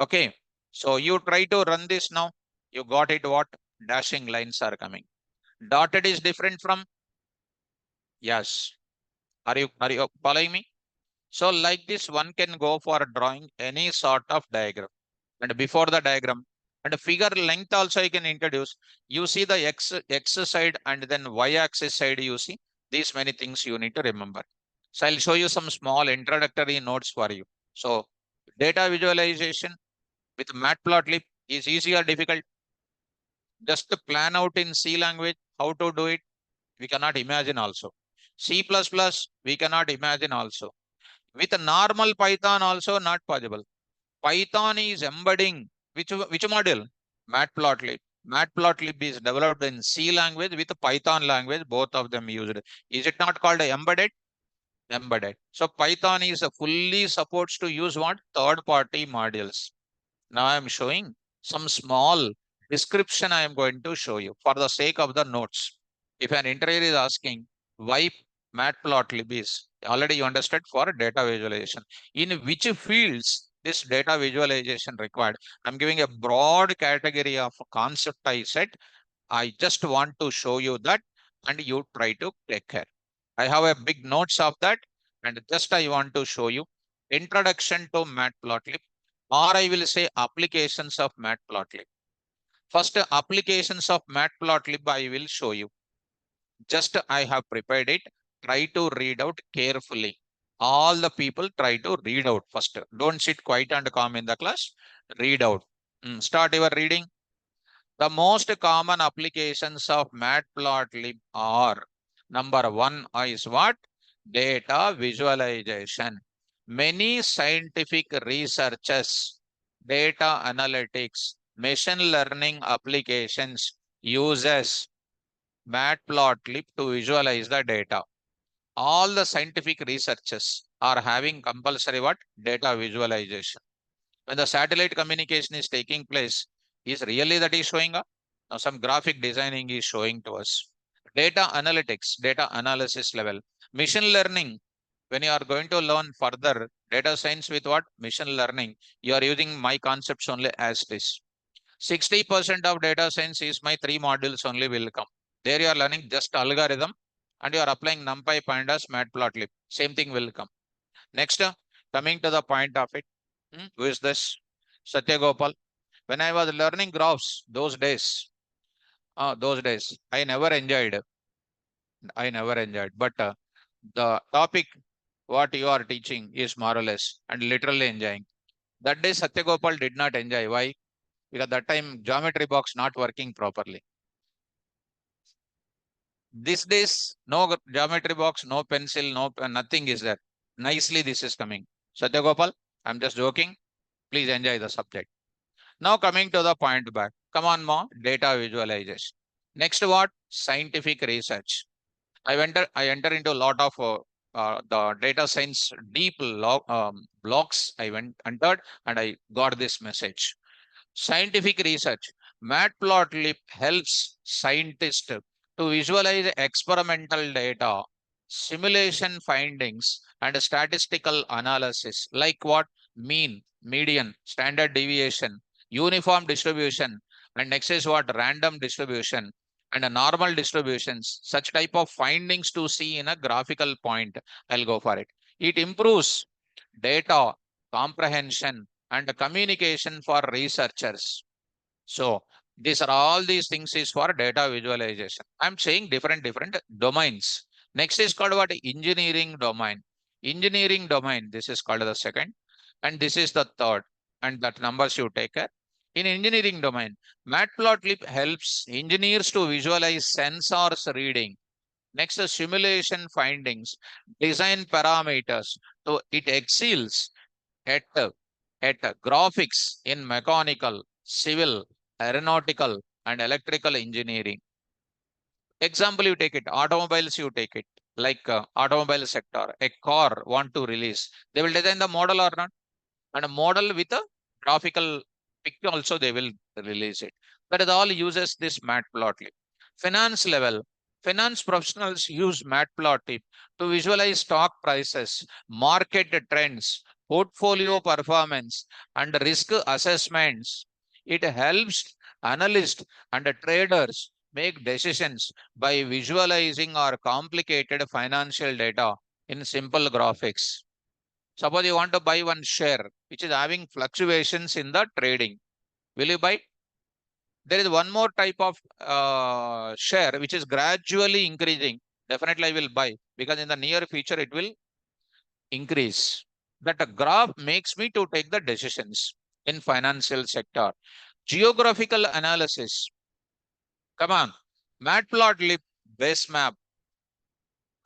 Okay. So you try to run this now. You got it what? Dashing lines are coming. Dotted is different from, yes. Are you following me? So like this, one can go for drawing any sort of diagram. And before the diagram, and figure length also you can introduce. You see the x side and then y-axis side, you see. These many things you need to remember. So I'll show you some small introductory notes for you. So data visualization with matplotlib is easy or difficult? Just to plan out in C language, how to do it, we cannot imagine also. C++, we cannot imagine also. With a normal Python also not possible. Python is embedding which module? Matplotlib. Matplotlib is developed in C language with Python language, both of them used. Is it not called embedded? Embedded. So Python is a fully supports to use what? Third-party modules. Now I am showing some small description I am going to show you for the sake of the notes. If an interviewer is asking why matplotlib is, already you understood for data visualization. In which fields this data visualization required? I'm giving a broad category of concept I said. I just want to show you that and you try to take care. I have a big notes of that and just I want to show you introduction to matplotlib, or I will say applications of matplotlib. First, applications of matplotlib I will show you. Just I have prepared it. Try to read out carefully. All the people try to read out first. Don't sit quiet and calm in the class. Read out. Start your reading. The most common applications of matplotlib are, number one is what? Data visualization. Many scientific researchers, data analytics, machine learning applications uses matplotlib to visualize the data. All the scientific researchers are having compulsory what? Data visualization. When the satellite communication is taking place, is really that is showing up? Now some graphic designing is showing to us. Data analytics, data analysis level. Machine learning, when you are going to learn further data science with what? Machine learning, you are using my concepts only as this. 60% of data science is my 3 modules only will come. There you are learning just algorithm and you are applying NumPy, Pandas, Matplotlib. Same thing will come. Next, coming to the point of it. Who is this? Satya Gopal. When I was learning graphs those days, I never enjoyed. I never enjoyed. But the topic what you are teaching is marvelous and literally enjoying. That day Satya Gopal did not enjoy. Why? Because that time geometry box not working properly. These days, no geometry box, no pencil, no nothing is there. Nicely this is coming. Satya Gopal, I'm just joking. Please enjoy the subject. Now coming to the point back. Come on, more data visualization. Next, what? Scientific research. I enter into a lot of the data science deep blocks. I went entered and I got this message. Scientific research. Matplotlib helps scientists to visualize experimental data, simulation findings, and statistical analysis like what? Mean, median, standard deviation, uniform distribution, and next is what? Random distribution, and a normal distributions, such type of findings to see in a graphical point. I'll go for it. It improves data comprehension and communication for researchers. So these things is for data visualization. I'm saying different domains. Next is called what? Engineering domain. Engineering domain, this is called the second, and this is the third, and that numbers you take care. In engineering domain, Matplotlib helps engineers to visualize sensors reading. Next is simulation findings, design parameters. So it excels at, graphics in mechanical, civil, aeronautical, and electrical engineering. Example, you take it, automobiles, you take it, like automobile sector, a car want to release. They will design the model or not? And a model with a graphical picture also they will release it. That is all uses this Matplotlib. Finance level, finance professionals use Matplotlib to visualize stock prices, market trends, portfolio performance, and risk assessments. It helps analysts and traders make decisions by visualizing or complicated financial data in simple graphics. Suppose you want to buy one share which is having fluctuations in the trading. Will you buy? There is one more type of share which is gradually increasing. Definitely I will buy because in the near future it will increase. That a graph makes me to take the decisions in financial sector. Geographical analysis. Come on. Matplotlib base map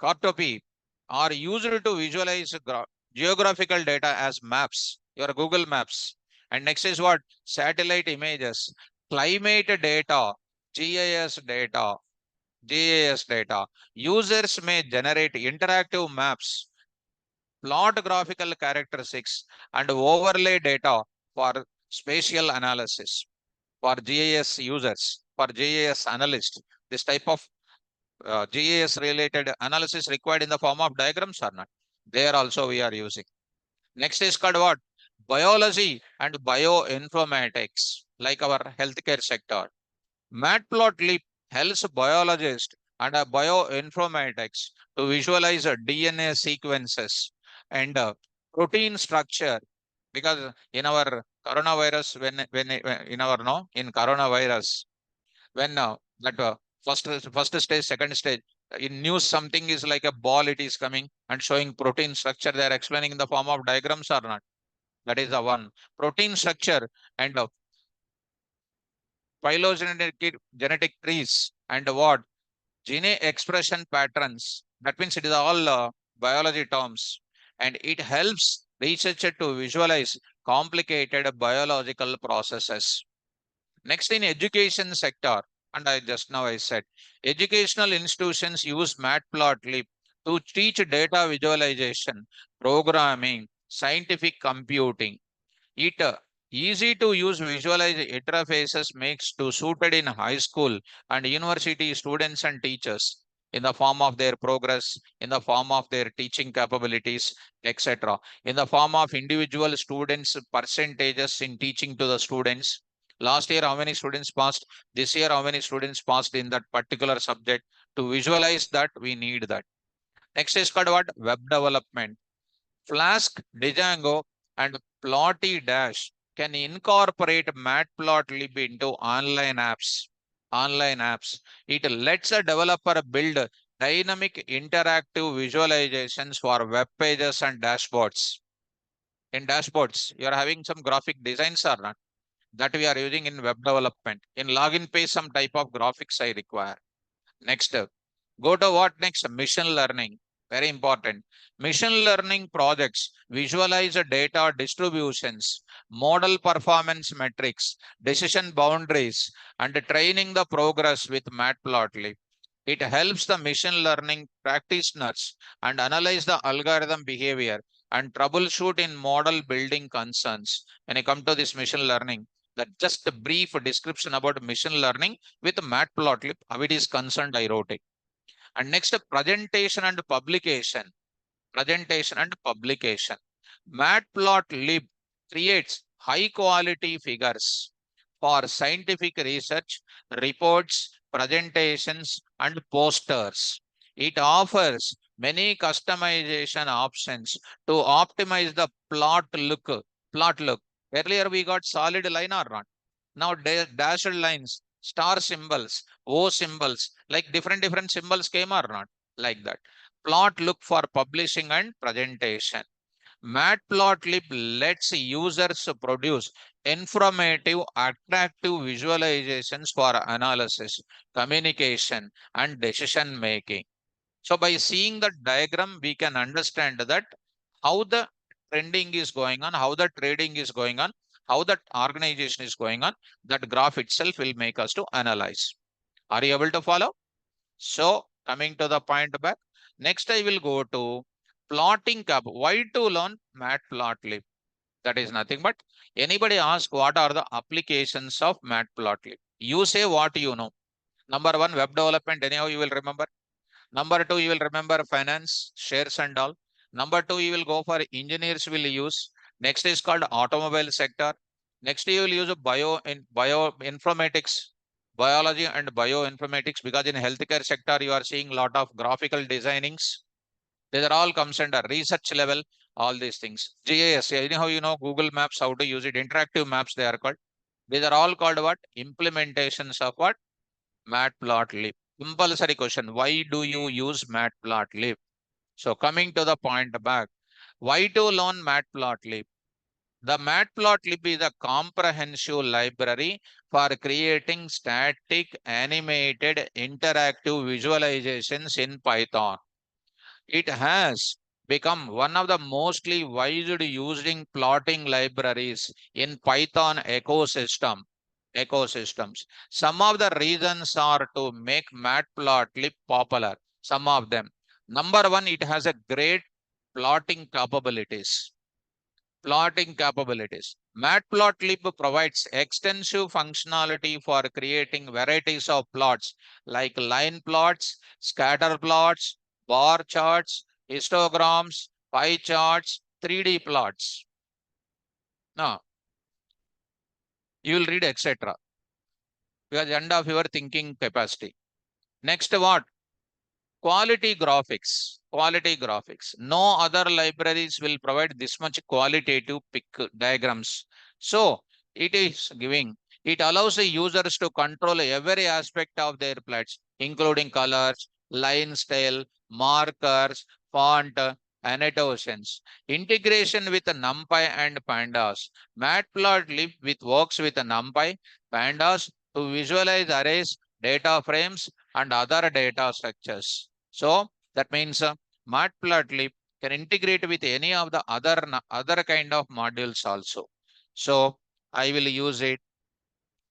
Cartopy are used to visualize geographical data as maps, your Google Maps. And next is what? Satellite images, climate data, GIS data, GIS data. Users may generate interactive maps, plot graphical characteristics, and overlay data for spatial analysis. For GIS users, for GIS analysts, this type of GIS related analysis required in the form of diagrams or not. There also we are using. Next is called what? Biology and bioinformatics, like our healthcare sector. Matplotlib helps biologists and bioinformatics to visualize DNA sequences and protein structure. Because in our coronavirus, when in our no in coronavirus, when that first stage, second stage, in news something is like a ball, it is coming and showing protein structure. They are explaining in the form of diagrams or not. That is the one protein structure and phylogenetic genetic trees and what gene expression patterns. That means it is all biology terms, and it helps researcher to visualize complicated biological processes. Next, in education sector, and I just now I said, educational institutions use Matplotlib to teach data visualization, programming, scientific computing. It easy to use visualize interfaces makes to suited in high school and university students and teachers in the form of their progress, in the form of their teaching capabilities, etc. In the form of individual students percentages in teaching to the students. Last year, how many students passed? This year, how many students passed in that particular subject? To visualize that, we need that. Next is called what? Web development. Flask, Django, and Plotty Dash can incorporate Matplotlib into online apps. Online apps. It lets a developer build dynamic interactive visualizations for web pages and dashboards. In dashboards, you are having some graphic designs or not? That we are using in web development. In login page, some type of graphics I require. Next, go to what next? Machine learning. Very important. Machine learning projects visualize the data distributions, model performance metrics, decision boundaries, and training the progress with Matplotlib. It helps the machine learning practitioners and analyze the algorithm behavior and troubleshoot in model building concerns. When I come to this machine learning, that just a brief description about machine learning with Matplotlib, how it is concerned, I wrote it. And next, presentation and publication. Presentation and publication. Matplotlib creates high quality figures for scientific research, reports, presentations, and posters. It offers many customization options to optimize the plot look. Plot look. Earlier we got solid line or not. Now dashed lines, star symbols, O symbols, like different symbols came or not, like that. Plot look for publishing and presentation. Matplotlib lets users produce informative, attractive visualizations for analysis, communication, and decision making. So by seeing the diagram, we can understand that how the trending is going on, how the trading is going on, how that organization is going on. That graph itself will make us to analyze. Are you able to follow? So coming to the point back, next I will go to plotting cap. Why to learn Matplotlib? That is nothing but anybody ask what are the applications of Matplotlib. You say what you know. Number one, web development. Anyhow, you will remember. Number two, you will remember finance, shares and all. Number two, you will go for engineers will use. Next is called automobile sector. Next, you will use bioinformatics, biology and bioinformatics, because in healthcare sector, you are seeing a lot of graphical designings. These are all comes under research level, all these things. GIS, anyhow, you know, Google Maps, how to use it, interactive maps, they are called. These are all called what? Implementations of what? Matplotlib. Compulsory question. Why do you use Matplotlib? So coming to the point back, why to learn Matplotlib? The Matplotlib is a comprehensive library for creating static, animated, interactive visualizations in Python. It has become one of the mostly widely used plotting libraries in Python ecosystems. Some of the reasons are to make Matplotlib popular. Some of them. Number one, it has a great plotting capabilities. Plotting capabilities. Matplotlib provides extensive functionality for creating varieties of plots like line plots, scatter plots, bar charts, histograms, pie charts, 3D plots. Now, you will read etc. because end of your thinking capacity. Next, what? Quality graphics. Quality graphics. No other libraries will provide this much qualitative pic diagrams. So it is giving, it allows the users to control every aspect of their plots, including colors, line style, markers, font, annotations. Integration with NumPy and Pandas. Matplotlib with works with NumPy, Pandas to visualize arrays, data frames, and other data structures. So that means Matplotlib can integrate with any of the other kind of modules also. So I will use it.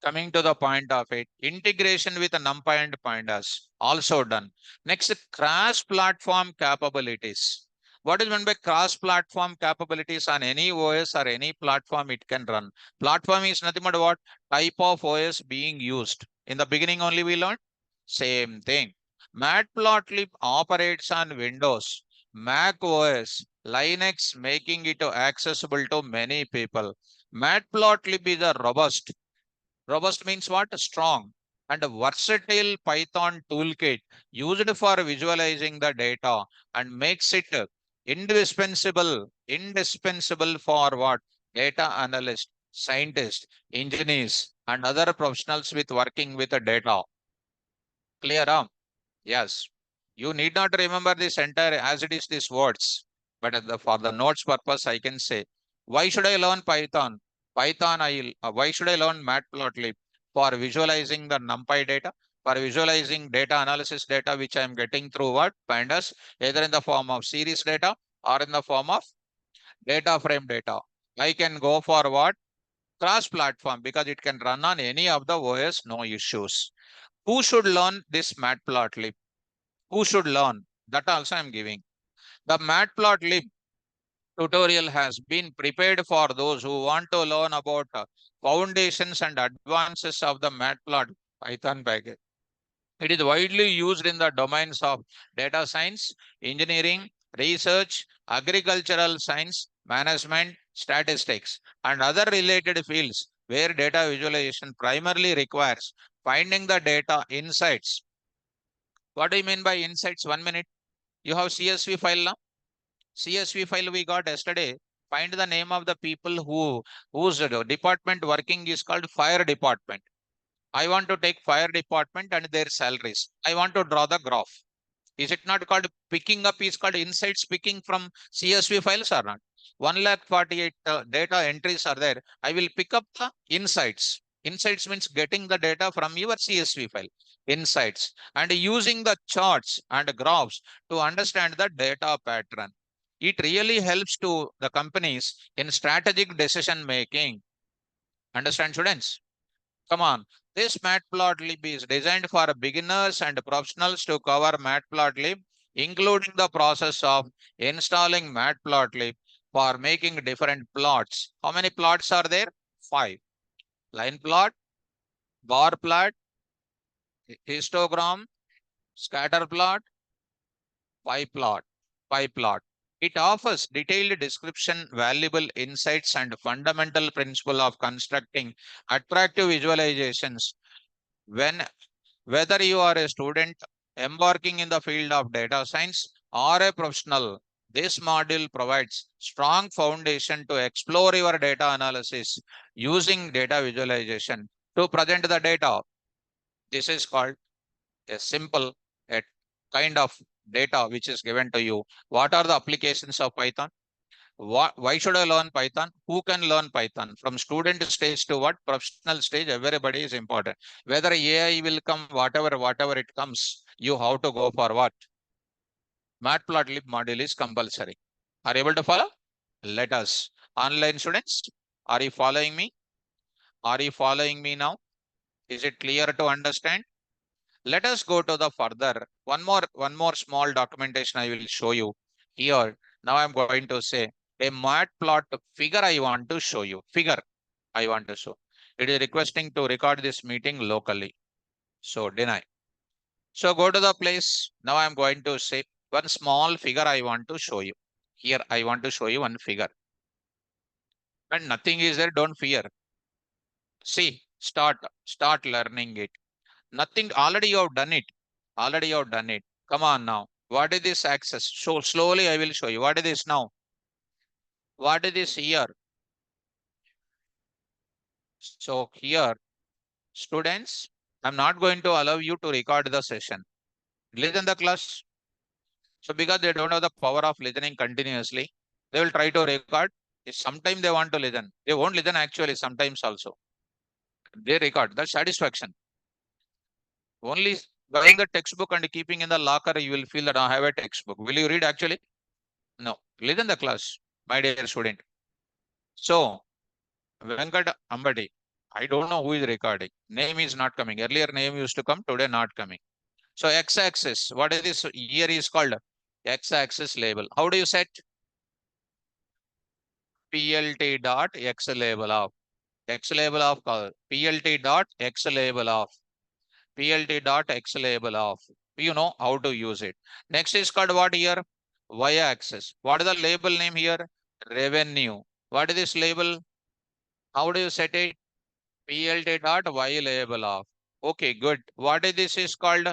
Coming to the point of it, integration with NumPy and Pandas also done. Next, cross-platform capabilities. What is meant by cross-platform capabilities? On any OS or any platform it can run. Platform is nothing but what? Type of OS being used. In the beginning only we learned. Same thing. Matplotlib operates on Windows, Mac OS, Linux, making it accessible to many people. Matplotlib is a robust means what? Strong and a versatile Python toolkit used for visualizing the data and makes it indispensable for what? Data analysts, scientists, engineers, and other professionals with working with the data. Clear, huh? Yes. You need not remember this entire as it is these words, but for the notes purpose, I can say, why should I learn Python? Why should I learn Matplotlib? For visualizing the NumPy data, for visualizing data analysis data, which I am getting through what? Pandas, either in the form of series data or in the form of data frame data. I can go for what? Cross-platform because it can run on any of the OS, no issues. Who should learn this Matplotlib? Who should learn? That also I'm giving. The Matplotlib tutorial has been prepared for those who want to learn about foundations and advances of the Matplotlib Python package. It is widely used in the domains of data science, engineering, research, agricultural science, management, statistics, and other related fields where data visualization primarily requires finding the data insights. What do you mean by insights? 1 minute. You have CSV file now. CSV file we got yesterday. Find the name of the people whose department working is called fire department. I want to take fire department and their salaries. I want to draw the graph. Is it not called picking up? Is called insights picking from CSV files or not? 148 data entries are there. I will pick up the insights. Insights means getting the data from your CSV file. Insights and using the charts and graphs to understand the data pattern. It really helps to the companies in strategic decision making. Understand, students? Come on. This Matplotlib is designed for beginners and professionals to cover Matplotlib, including the process of installing Matplotlib for making different plots. How many plots are there? 5. Line plot, bar plot, histogram, scatter plot, pie plot, pie plot. It offers detailed description, valuable insights, and fundamental principle of constructing attractive visualizations when whether you are a student embarking in the field of data science or a professional, this module provides strong foundation to explore your data analysis using data visualization to present the data. This is called a simple a kind of data which is given to you. What are the applications of Python? Why should I learn Python? Who can learn Python? From student stage to what professional stage, everybody is important. Whether AI will come, whatever it comes, you have to go for what? Matplotlib module is compulsory. Are you able to follow? Let us. Online students, are you following me? Are you following me now? Is it clear to understand? Let us go to the further. One more small documentation I will show you here. Now I'm going to say a matplot figure I want to show you. Figure I want to show. It is requesting to record this meeting locally. So deny. So go to the place. Now I'm going to say one small figure I want to show you. Here I want to show you one figure. And nothing is there, don't fear. See, start learning it. Nothing, already you have done it. Already you have done it. Come on now. What is this axis? So slowly I will show you. What is this now? What is this here? So here, students, I'm not going to allow you to record the session. Listen the class. So because they don't have the power of listening continuously, they will try to record. Sometimes they want to listen. They won't listen actually sometimes also. They record. That's satisfaction. Only buying the textbook and keeping in the locker, you will feel that I have a textbook. Will you read actually? No. Listen the class, my dear student. So, Venkat Ambadi, I don't know who is recording. Name is not coming. Earlier name used to come, today not coming. So x-axis, what is this here is called? X-axis label. How do you set? PLT dot X label of. X label of PLT dot X label of. PLT dot X label of. You know how to use it. Next is called what here? Y-axis. What is the label name here? Revenue. What is this label? How do you set it? PLT dot Y label of. Okay, good. What is this is called?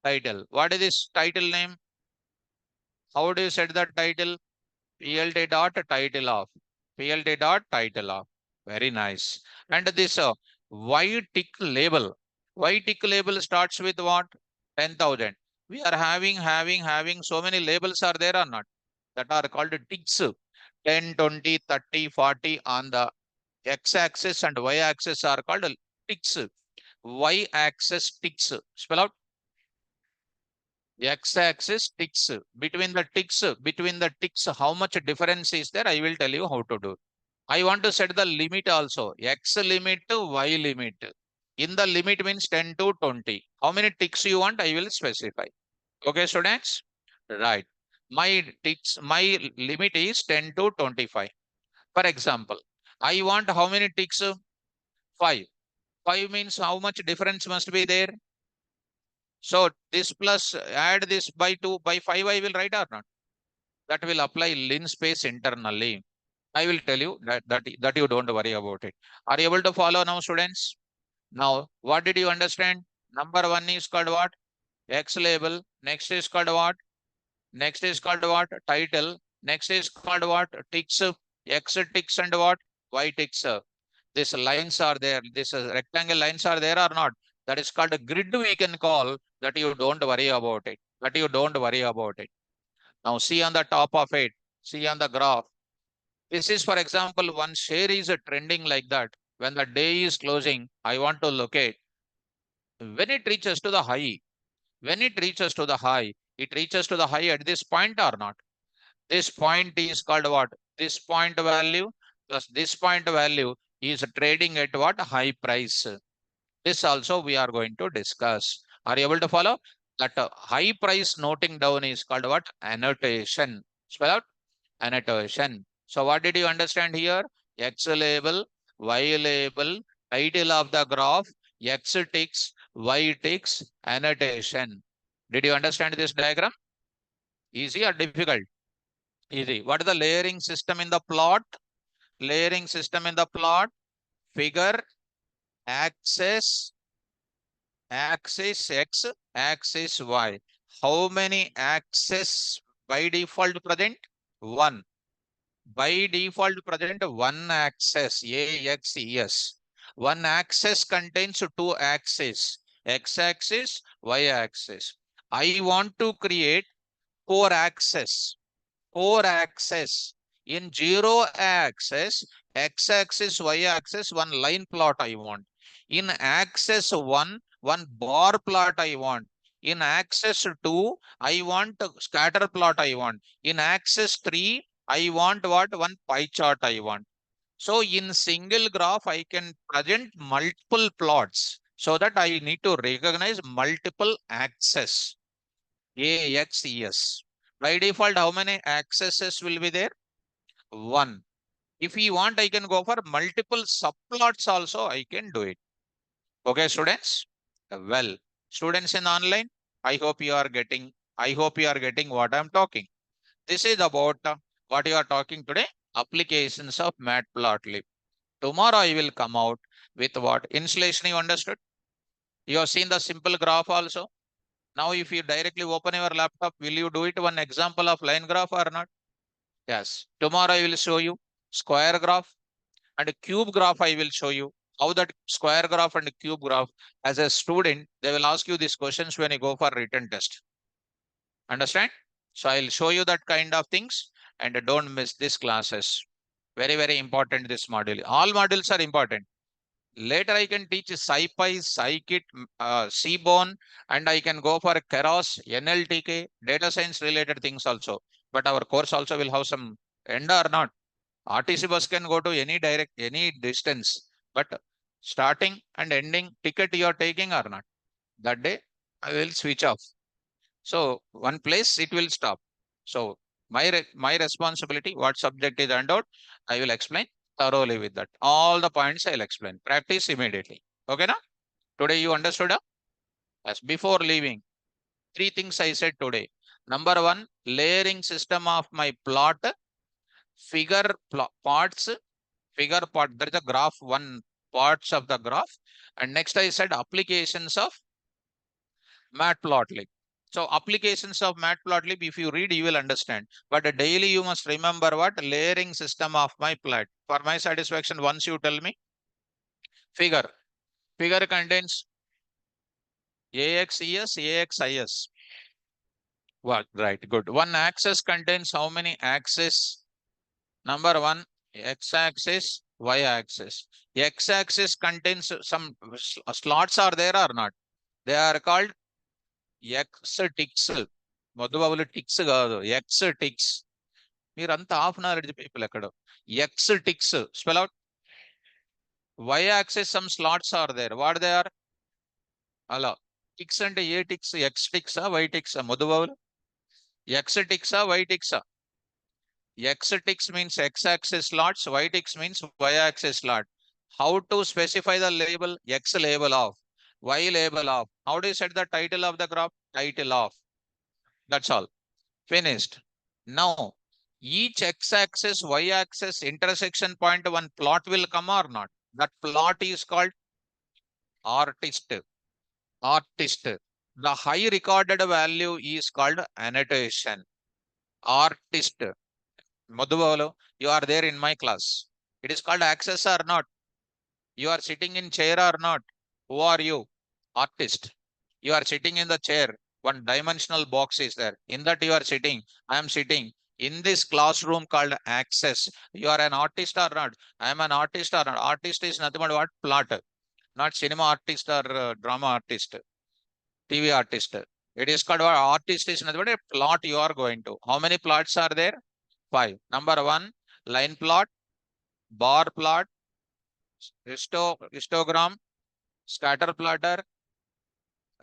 Title. What is this title name? How do you set the title? PLT dot title of. PLT dot title of. Very nice. And this Y tick label. Y tick label starts with what? 10,000. We are having so many labels are there or not? That are called ticks. 10, 20, 30, 40 on the x-axis and y-axis are called ticks. Y-axis ticks. Spell out. X-axis ticks. Between the ticks, how much difference is there? I will tell you how to do. I want to set the limit also. X limit to Y limit. In the limit means 10 to 20. How many ticks you want? I will specify. Okay, students? Right. My limit is 10 to 25. For example, I want how many ticks? 5. 5 means how much difference must be there? So this plus add this by 2 by 5 I will write or not? That will apply linspace internally. I will tell you that you don't worry about it. Are you able to follow now, students? Now, what did you understand? Number one is called what? X label. Next is called what? Next is called what? Title. Next is called what? Ticks. X ticks and what? Y ticks. These lines are there. This rectangle lines are there or not? That is called a grid. We can call that. You don't worry about it. That you don't worry about it. Now see on the top of it. See on the graph. This is, for example, one share is trending like that. When the day is closing, I want to locate. When it reaches to the high, when it reaches to the high, it reaches to the high at this point or not? This point is called what? This point value plus this point value is trading at what? High price. This also we are going to discuss. Are you able to follow? That high price noting down is called what? Annotation. Spell out annotation. So what did you understand here? X label, Y label, title of the graph, X ticks, Y ticks, annotation. Did you understand this diagram? Easy or difficult? Easy. What is the layering system in the plot? Layering system in the plot. Figure, axis, axis X, axis Y. How many axes by default present? One. By default present one axis, AXES. One axis contains two axes, X-axis, Y-axis. I want to create four axes. Four axes. In zero axis, x-axis, y-axis, one line plot I want. In axis one bar plot I want. In axis 2, I want a scatter plot I want. In axis 3, I want what? One pie chart I want. So in single graph, I can present multiple plots so that I need to recognize multiple axes. AXES. By default, how many accesses will be there? One. If you want, I can go for multiple subplots also. I can do it. Okay, students? Well, students in online, I hope you are getting, I hope you are getting what I'm talking. This is about what you are talking today, applications of Matplotlib. Tomorrow I will come out with what? Installation you understood? You have seen the simple graph also. Now, if you directly open your laptop, will you do it one example of line graph or not? Yes. Tomorrow I will show you square graph and cube graph. I will show you how that square graph and cube graph. As a student, they will ask you these questions when you go for written test. Understand? So I'll show you that kind of things and don't miss these classes. Very, very important this module. All modules are important. Later I can teach SciPy, Scikit, Seaborn, and I can go for Keras, NLTK, data science related things also. But our course also will have some end or not. RTC bus can go to any distance, but starting and ending ticket you are taking or not. That day I will switch off. So one place it will stop. So my responsibility, what subject is handed out, I will explain thoroughly with that. All the points I'll explain. Practice immediately. Okay, now? Today you understood? Yes. Before leaving, three things I said today. Number one, layering system of my plot, figure parts, figure part. There is a graph, one parts of the graph. And next I said applications of Matplotlib. So applications of Matplotlib, if you read, you will understand. But daily you must remember what? Layering system of my plot. For my satisfaction, once you tell me, figure. Figure contains AXES, AXIS. What? Right, good. One axis contains how many axes? Number one, x-axis, y-axis. X-axis contains some slots are there or not? They are called X ticks. మధుబాబులు ticks కాదు X ticks. మీరంతా half knowledge people ఎక్కడ. X ticks spell out. Y axis some slots are there. What they are? అలా ticks అంటే ఏ ticks? X టిక్సా Y టిక్సా మధుబాబులు? ఎక్స్ టిక్సా వై టిక్సా? X ticks means x-axis slots, y ticks means y-axis slot. How to specify the label? X label of, Y label of. How do you set the title of the graph? Title of. That's all. Finished. Now, each x-axis, y-axis intersection point, one plot will come or not. That plot is called artist. Artist. The high recorded value is called annotation. Artist. Madhubavalu, you are there in my class. It is called access or not? You are sitting in chair or not? Who are you? Artist. You are sitting in the chair. One dimensional box is there. In that you are sitting. I am sitting in this classroom called access. You are an artist or not? I am an artist or not? Artist is nothing but what? Plot. Not cinema artist or drama artist, TV artist. It is called what? Artist is nothing but a plot you are going to. How many plots are there? 5. Number 1, line plot, bar plot, histogram, scatter plotter,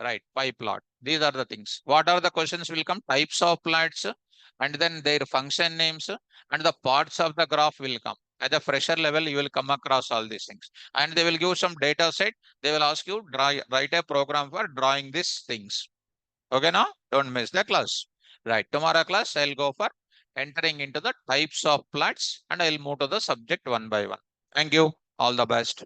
right, pie plot. These are the things. What are the questions will come? Types of plots, and then their function names, and the parts of the graph will come. At the fresher level, you will come across all these things. And they will give some data set. They will ask you, write a program for drawing these things. Okay, now? Don't miss the class. Right, tomorrow class, I'll go for entering into the types of plots, and I'll move to the subject one by one. Thank you. All the best.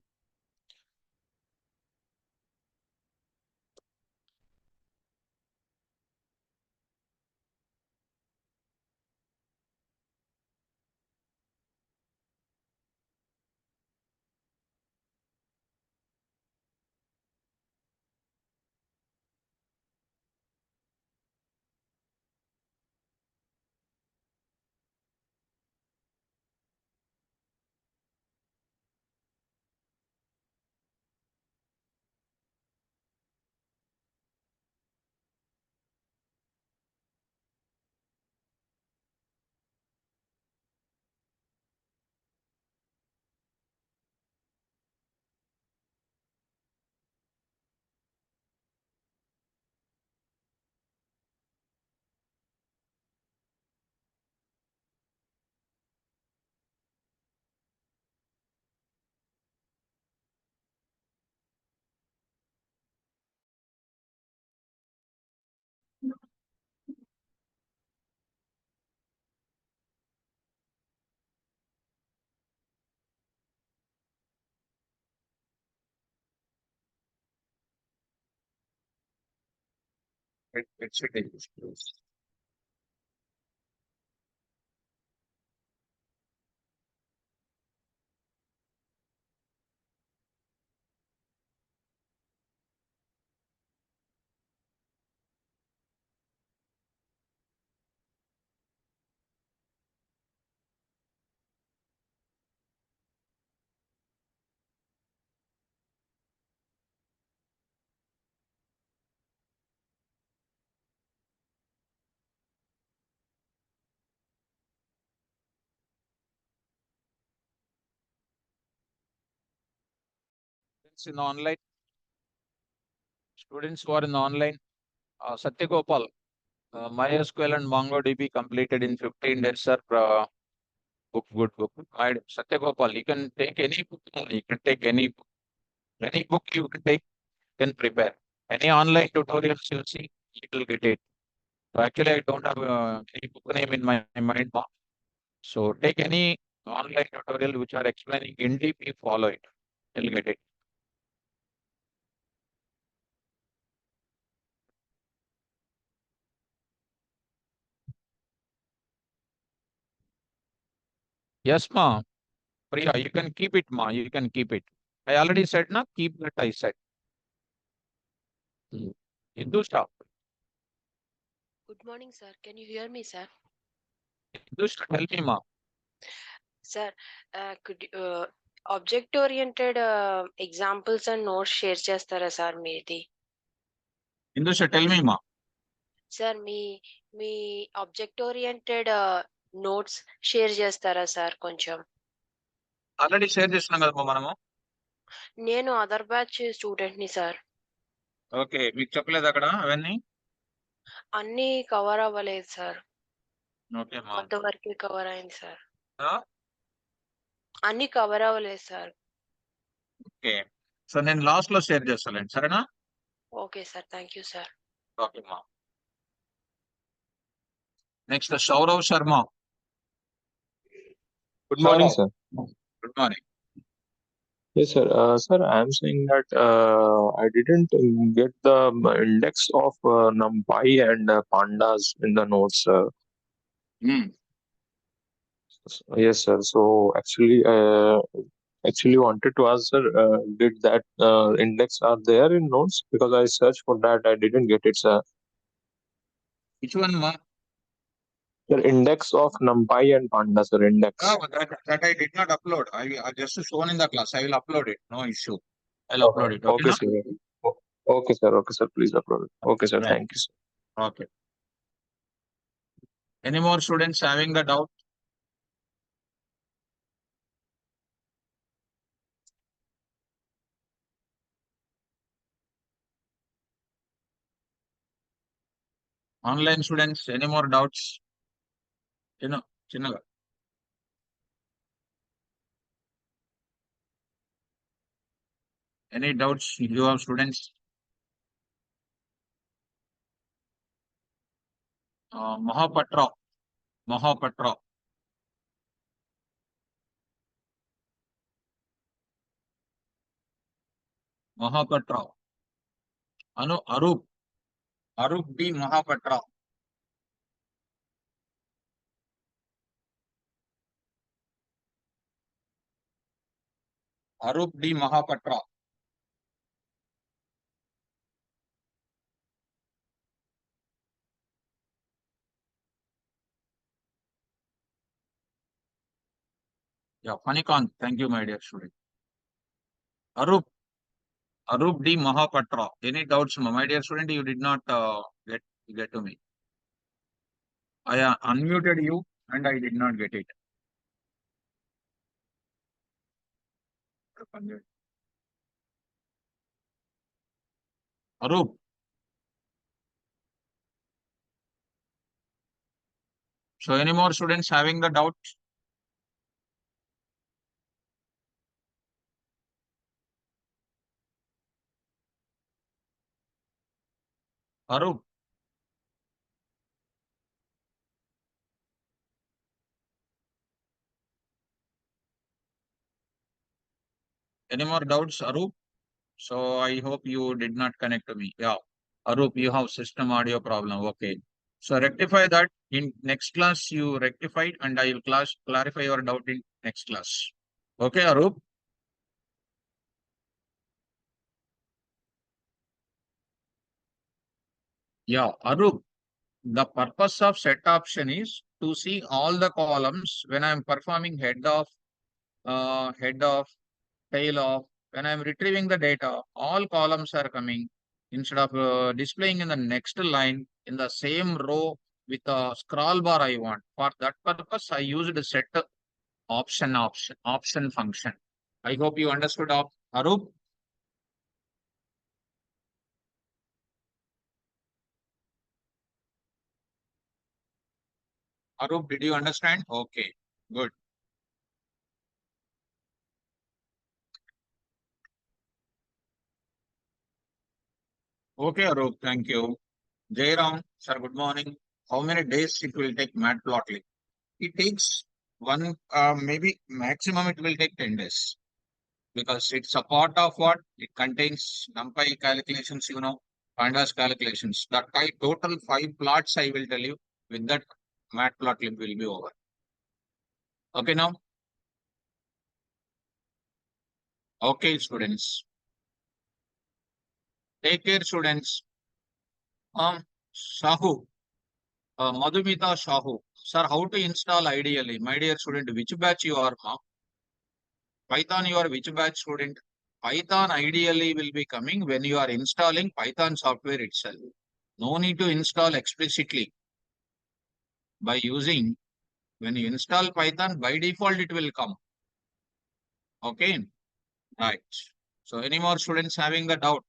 It should be. Students in online, students who are in online, Satyagopal, MySQL and MongoDB completed in 15 days, sir. Book, good book. Satyagopal, you can take any book, you can take any book you can take, can prepare. Any online tutorials you see, you will get it. So actually, I don't have any book name in my mind. So take any online tutorial which are explaining in deep, you follow it. You'll get it. Yes, ma. Priya, you can keep it, ma. You can keep it. I already said, na, keep that I said. Hindustan. Good morning, sir. Can you hear me, sir? Hindustan, tell me, ma. Sir, object oriented examples and notes share చేస్తారా sir మీది? Hindustan, tell me, ma. Sir మీ మీ object oriented notes share చేస్తారా sir కొంచెం? Already share చేస్తున్నాం కదా మనము. నేను అదర్ బ్యాచ్ స్టూడెంట్ ని సార్. ఓకే, మీకు చెప్పలేదు అక్కడ అవన్నీ? అన్నీ కవర్ అవ్వలేదు సార్. ఓకే మా. కొంతవరకే కవర్ అయింది సార్. ఆ? అన్నీ కవర్ అవ్వలేదు సార్. ఓకే, సో నేను లాస్ట్ లో షేర్ చేస్తానండి, సరేనా? Okay sir, thank you sir. Okay మా. Next Saurabh Sharma. Good morning, Saurabh, sir. good morning. Yes, sir. Sir, I am saying that I didn't get the index of NumPy and pandas in the notes. Hmm. Yes, sir. So actually wanted to ask, sir, did that index are there in notes? Because I searched for that, I didn't get it, sir. Which one, ma? The index of NumPy and pandas, sir. Index. That I did not upload. I just shown in the class. I will upload it. No issue. I'll upload Okay. it. Okay, Okay, no? sir. Okay, sir. Okay, sir. Please upload it. Okay, sir. Right. Thank you, sir. Okay. Any more students having the doubt? Online students, any more doubts? Chinnaga. Any doubts you have students? Mahapatra. Mahapatra. Mahapatra. Arup. Arup D. Mahapatra. Arup D. Mahapatra. Yeah, Fanikant. Thank you, my dear student. Arup. Arup D. Mahapatra. Any doubts, my dear student? You did not get to me. I unmuted you and I did not get it. Arup. So any more students having the doubt? Arup. Any more doubts, Arup? So I hope you did not connect to me. Yeah. Arup, you have system audio problem. Okay. So rectify that in next class. You rectified, and I will clarify your doubt in next class. Okay, Arup. Yeah, Arup. The purpose of set option is to see all the columns when I am performing head of, tail of. When I am retrieving the data, all columns are coming instead of displaying in the next line in the same row with a scroll bar I want. For that purpose, I used set option function. I hope you understood, Arup. Arup, did you understand? Okay, good. Okay, Arup, thank you. Jairam, sir, good morning. How many days it will take matplotlib? It takes maybe maximum it will take 10 days because it's a part of what it contains NumPy calculations, pandas calculations. That total 5 plots I will tell you. With that, matplotlib will be over. Okay, now? Okay, students. Take care, students. Shahu, Madhumita Shahu. Sir, how to install ideally? My dear student, which batch you are, ma? Python, you are which batch student? Python ideally will be coming when you are installing Python software itself. No need to install explicitly. By using, when you install Python, by default it will come. Okay, right. So any more students having the doubt?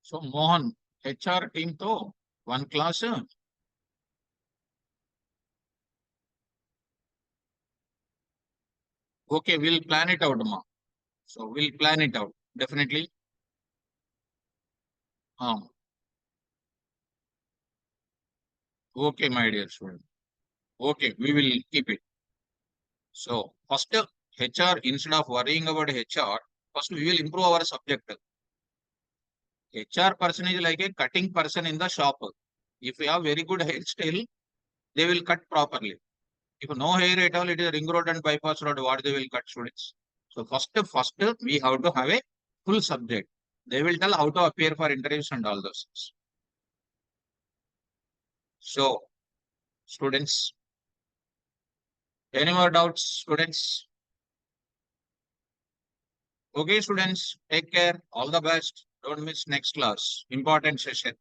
So Mohan, HR team to one class. Okay, we'll plan it out, ma. So we'll plan it out, definitely. Okay, my dear student. Okay, we will keep it. So first, HR, instead of worrying about HR, first we will improve our subject. HR person is like a cutting person in the shop. If you have very good hairstyle, they will cut properly. If no hair at all, it is a ring road and bypass road, what they will cut, students. So first, we have to have a full subject. They will tell how to appear for interviews and all those things. So, students, any more doubts, students? Okay, students, take care. All the best. Don't miss next class. Important session.